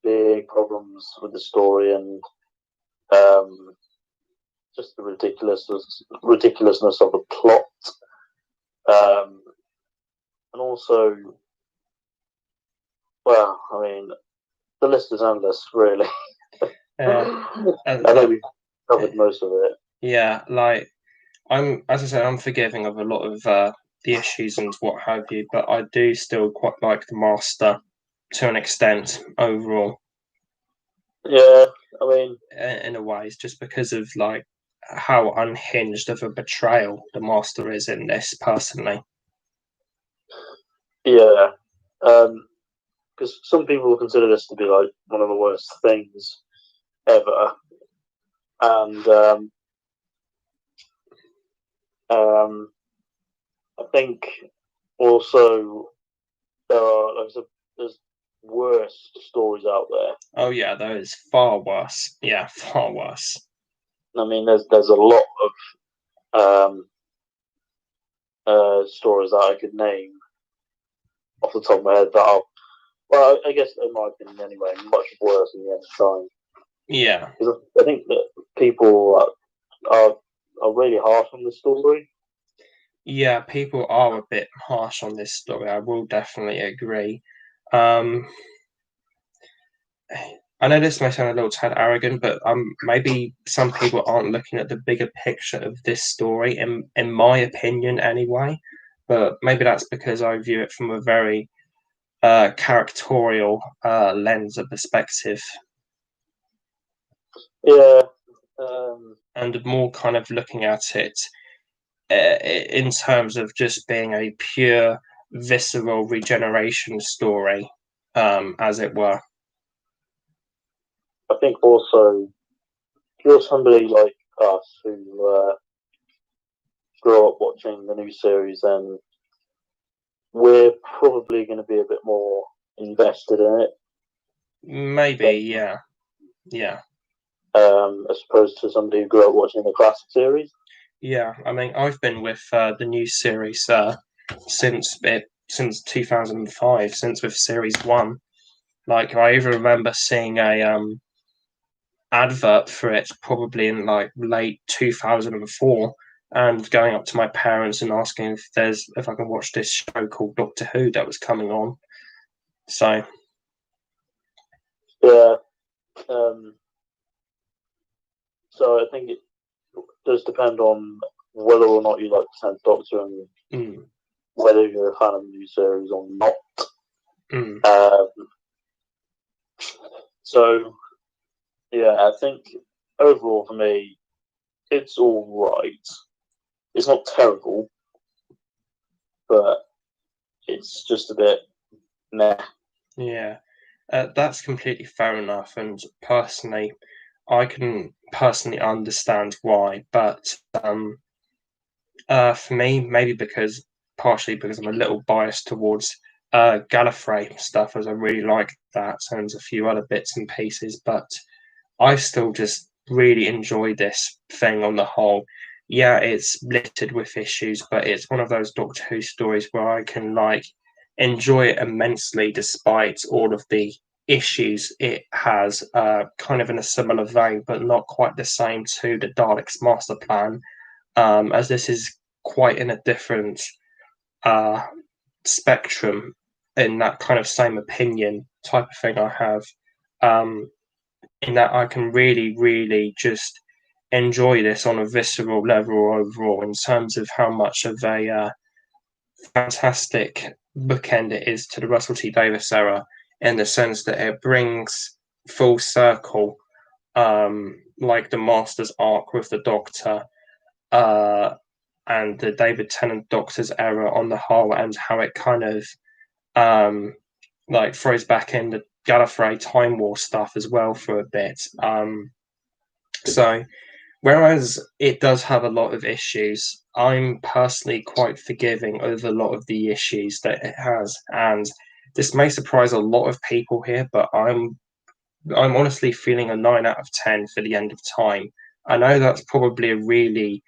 big problems with the story, and just the ridiculousness of the plot, and also, well, I mean, the list is endless, really. I think we've covered most of it. Yeah, like as I said, I'm forgiving of a lot of the issues and what have you, but I do still quite like the Master to an extent overall. Yeah, I mean, in a way, it's just because of like how unhinged of a betrayal the Master is in this, personally. Yeah, because some people will consider this to be like one of the worst things ever, and I think also there's worse stories out there. Oh yeah, there is far worse. Yeah, far worse. I mean, there's a lot of stories that I could name off the top of my head that are, well, I guess in my opinion anyway, much worse in the end of time. Yeah, I think that people are really harsh on the story. Yeah, people are a bit harsh on this story. I will definitely agree. I know this may sound a little tad arrogant, but maybe some people aren't looking at the bigger picture of this story, in my opinion, anyway. But maybe that's because I view it from a very characterial lens or perspective. Yeah. And more kind of looking at it in terms of just being a pure visceral regeneration story, as it were. I think also, if you're somebody like us who grew up watching the new series, then we're probably going to be a bit more invested in it. Maybe, yeah. As opposed to somebody who grew up watching the classic series. Yeah, I mean, I've been with the new series since 2005, since with series 1. Like, I even remember seeing a advert for it probably in like late 2004, and going up to my parents and asking if I can watch this show called Doctor Who that was coming on. So yeah, so I think it does depend on whether or not you like the 10th Doctor and whether you're a fan of the new series or not. So yeah, I think overall for me, it's all right. It's not terrible, but it's just a bit meh. Yeah, that's completely fair enough. And personally, I can personally understand why. But for me, maybe partially because I'm a little biased towards Gallifrey stuff, as I really like that, and a few other bits and pieces. But I still just really enjoy this thing on the whole. Yeah, it's littered with issues, but it's one of those Doctor Who stories where I can like enjoy it immensely despite all of the issues it has, kind of in a similar vein, but not quite the same to the Daleks' master plan, as this is quite in a different uh, spectrum in that kind of same opinion type of thing I have, in that I can really, really just enjoy this on a visceral level overall in terms of how much of a fantastic bookend it is to the Russell T Davies era, in the sense that it brings full circle, like the Master's arc with the Doctor, uh, and the David Tennant Doctor's era on the whole, and how it kind of like throws back in the Gallifrey Time War stuff as well for a bit. So whereas it does have a lot of issues, I'm personally quite forgiving over a lot of the issues that it has, and this may surprise a lot of people here, but I'm honestly feeling a 9 out of 10 for the end of time. I know that's probably a really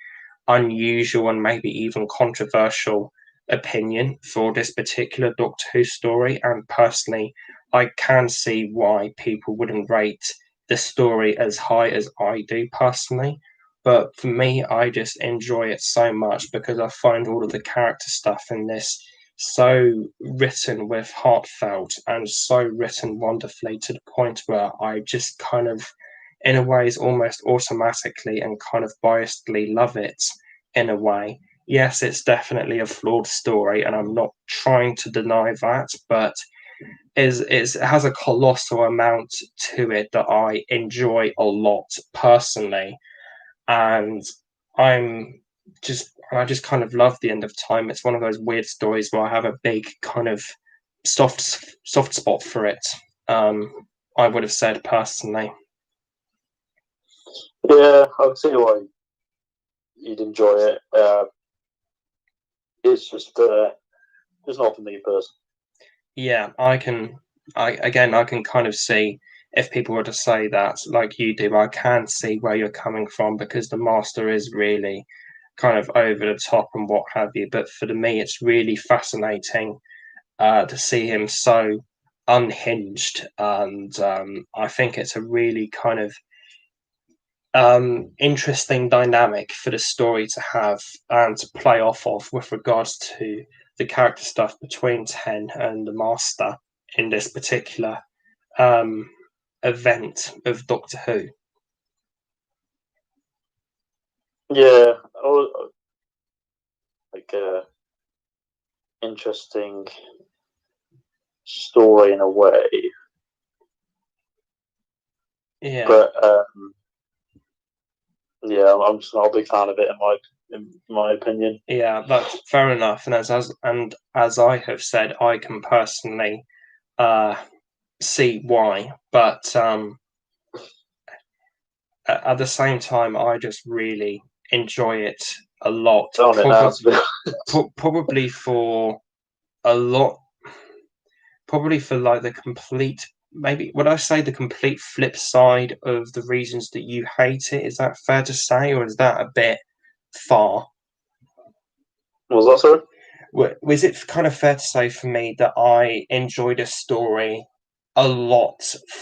unusual and maybe even controversial opinion for this particular Doctor Who story, and personally, I can see why people wouldn't rate the story as high as I do personally. But for me, I just enjoy it so much because I find all of the character stuff in this so written with heartfelt and so written wonderfully, to the point where I just kind of, in a ways, almost automatically and kind of biasedly love it in a way. Yes, it's definitely a flawed story, and I'm not trying to deny that, but it has a colossal amount to it that I enjoy a lot personally, and I just kind of love the end of time. It's one of those weird stories where I have a big kind of soft spot for it. I would have said personally. Yeah, I can see why you'd enjoy it. It's just not for me personally. Yeah, I can kind of see, if people were to say that like you do, I can see where you're coming from, because the Master is really kind of over the top and what have you. But for me, it's really fascinating to see him so unhinged, and I think it's a really kind of interesting dynamic for the story to have and to play off of, with regards to the character stuff between Ten and the Master in this particular um, event of Doctor Who. Yeah, like interesting story in a way. Yeah. But yeah, I'm just not a big fan of it in my opinion. Yeah, that's fair enough. And as I have said, I can personally see why, but at the same time, I just really enjoy it a lot. Probably for a lot, probably for like the complete, maybe would I say the complete flip side of the reasons that you hate it? Is that fair to say, or is that a bit far? What was that, sorry? Was it kind of fair to say for me that I enjoyed a story a lot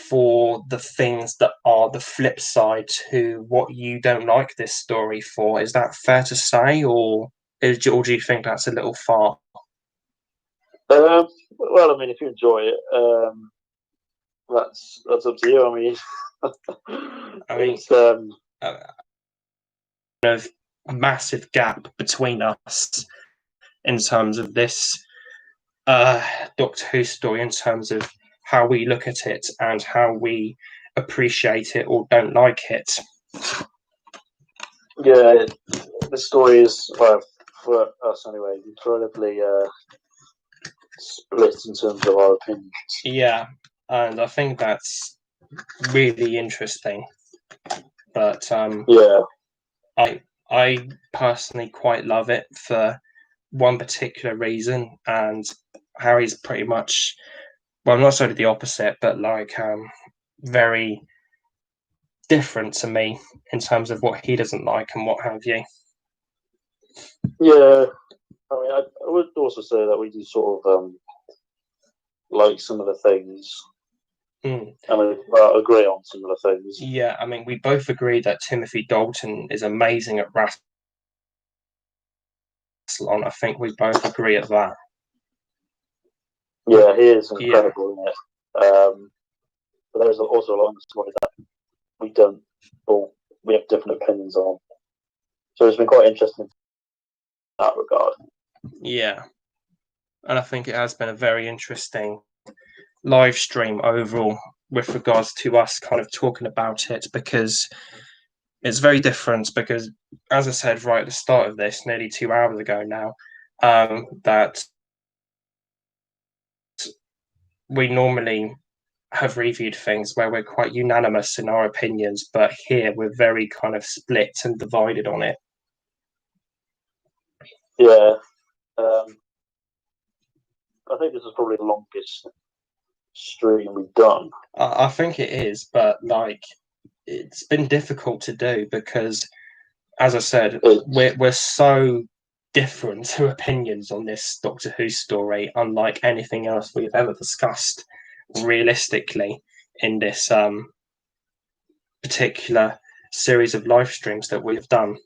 for the things that are the flip side to what you don't like this story for? Is that fair to say, or do you think that's a little far? Well, I mean, if you enjoy it, that's up to you. I mean, it's of a massive gap between us in terms of this Doctor Who story, in terms of how we look at it and how we appreciate it or don't like it. Yeah, the story is, for us anyway, incredibly split in terms of our opinions. Yeah, and I think that's really interesting. But yeah, I personally quite love it for one particular reason, and Harry's pretty much, well, not sort of the opposite, but like very different to me in terms of what he doesn't like and what have you. Yeah, I mean, I would also say that we do sort of like similar things, Mm. and we agree on similar things. Yeah, I mean, we both agree that Timothy Dalton is amazing at wrestling. I think we both agree at that. Yeah, he is incredible in it. But there's also a lot of the story that we don't, or we have different opinions on. So it's been quite interesting in that regard. Yeah, and I think it has been a very interesting live stream overall with regards to us kind of talking about it, because it's very different. Because, as I said right at the start of this, nearly 2 hours ago now, that we normally have reviewed things where we're quite unanimous in our opinions, but here we're very kind of split and divided on it. Yeah, I think this is probably the longest stream we've done. I think it is, but like, it's been difficult to do because, as I said, we're so different to opinions on this Doctor Who story, unlike anything else we've ever discussed realistically in this particular series of live streams that we've done.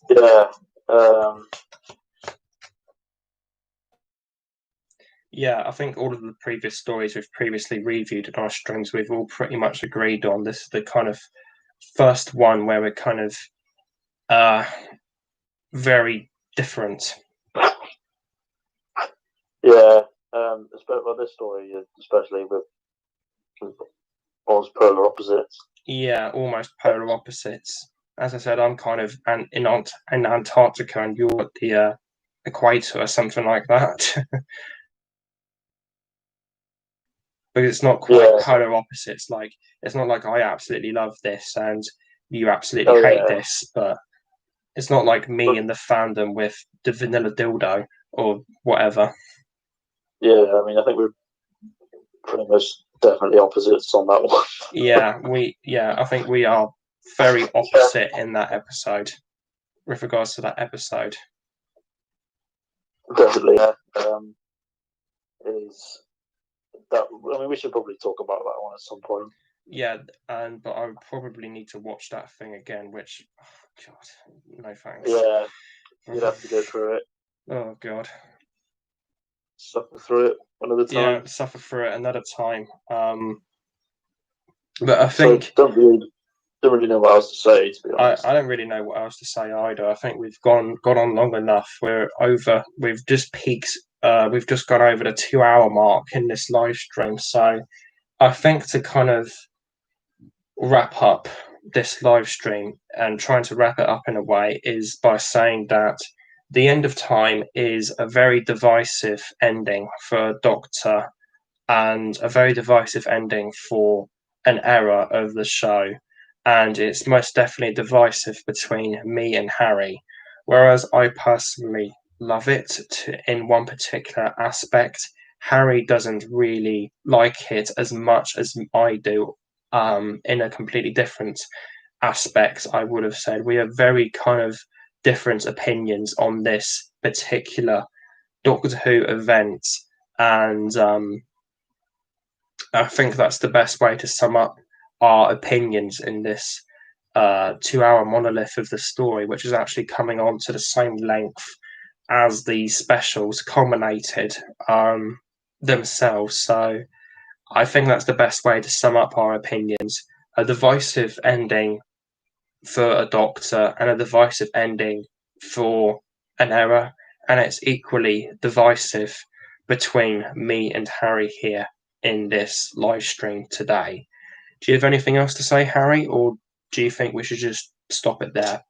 Yeah. Yeah, I think all of the previous stories we've previously reviewed in our streams, we've all pretty much agreed on. This is the kind of first one where we're kind of very different. Yeah, especially this story, especially with almost polar opposites. Yeah, almost polar opposites. As I said, I'm kind of in Antarctica, and you're at the equator or something like that. But it's not quite polar opposites. Like, it's not like I absolutely love this and you absolutely hate this, but it's not like me in the fandom with the vanilla dildo or whatever. Yeah, I mean, I think we're pretty much definitely opposites on that one. I think we are very opposite in that episode with regards to that episode. Definitely, yeah. Is that? I mean, we should probably talk about that one at some point. Yeah, but I would probably need to watch that thing again, which, oh God, no thanks. Yeah, you'd have to go through it. Oh God. Suffer through it another time. Yeah, suffer through it another time. But I think don't really know what else to say, to be honest. I don't really know what else to say either. I think we've gone on long enough. We've just peaked. We've just gone over the 2 hour mark in this live stream. So I think to kind of wrap up this live stream and trying to wrap it up in a way is by saying that the end of time is a very divisive ending for a Doctor and a very divisive ending for an era of the show. And it's most definitely divisive between me and Harry. Whereas I personally love it in one particular aspect, Harry doesn't really like it as much as I do. In a completely different aspect, I would have said we have very kind of different opinions on this particular Doctor Who event, and I think that's the best way to sum up our opinions in this 2 hour monolith of the story, which is actually coming on to the same length as the specials culminated themselves. So I think that's the best way to sum up our opinions. A divisive ending for a Doctor and a divisive ending for an era, and it's equally divisive between me and Harry here in this live stream today. Do you have anything else to say, Harry, or do you think we should just stop it there?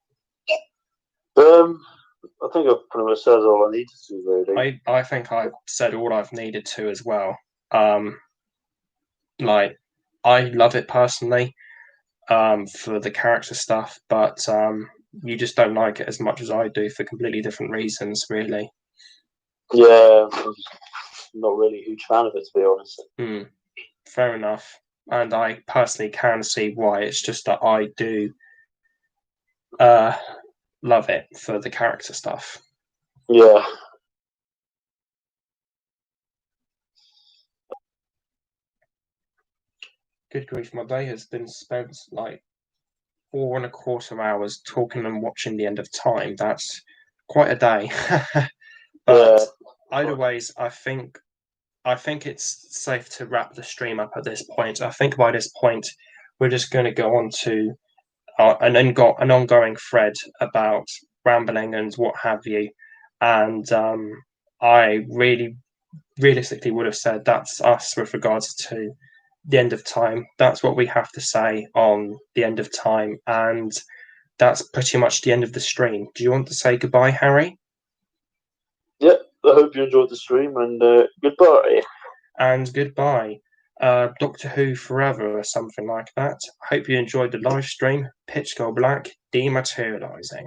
I think I've pretty much said all I needed to, really. I think I've said all I've needed to as well. Like, I love it personally for the character stuff, but you just don't like it as much as I do for completely different reasons, really. Yeah, I'm not really a huge fan of it, to be honest. Fair enough. And I personally can see why. It's just that I do love it for the character stuff. Yeah. Good grief, my day has been spent like 4.25 hours talking and watching The End of Time. That's quite a day. But either ways, I think it's safe to wrap the stream up at this point. I think by this point, we're just going to go on to an ongoing thread about rambling and what have you. And I really realistically would have said that's us with regards to The End of Time. That's what we have to say on The End of Time. And that's pretty much the end of the stream. Do you want to say goodbye, Harry? Yeah, I hope you enjoyed the stream, and goodbye. And goodbye. Doctor Who Forever or something like that. Hope you enjoyed the live stream. Pitch Go Black dematerializing.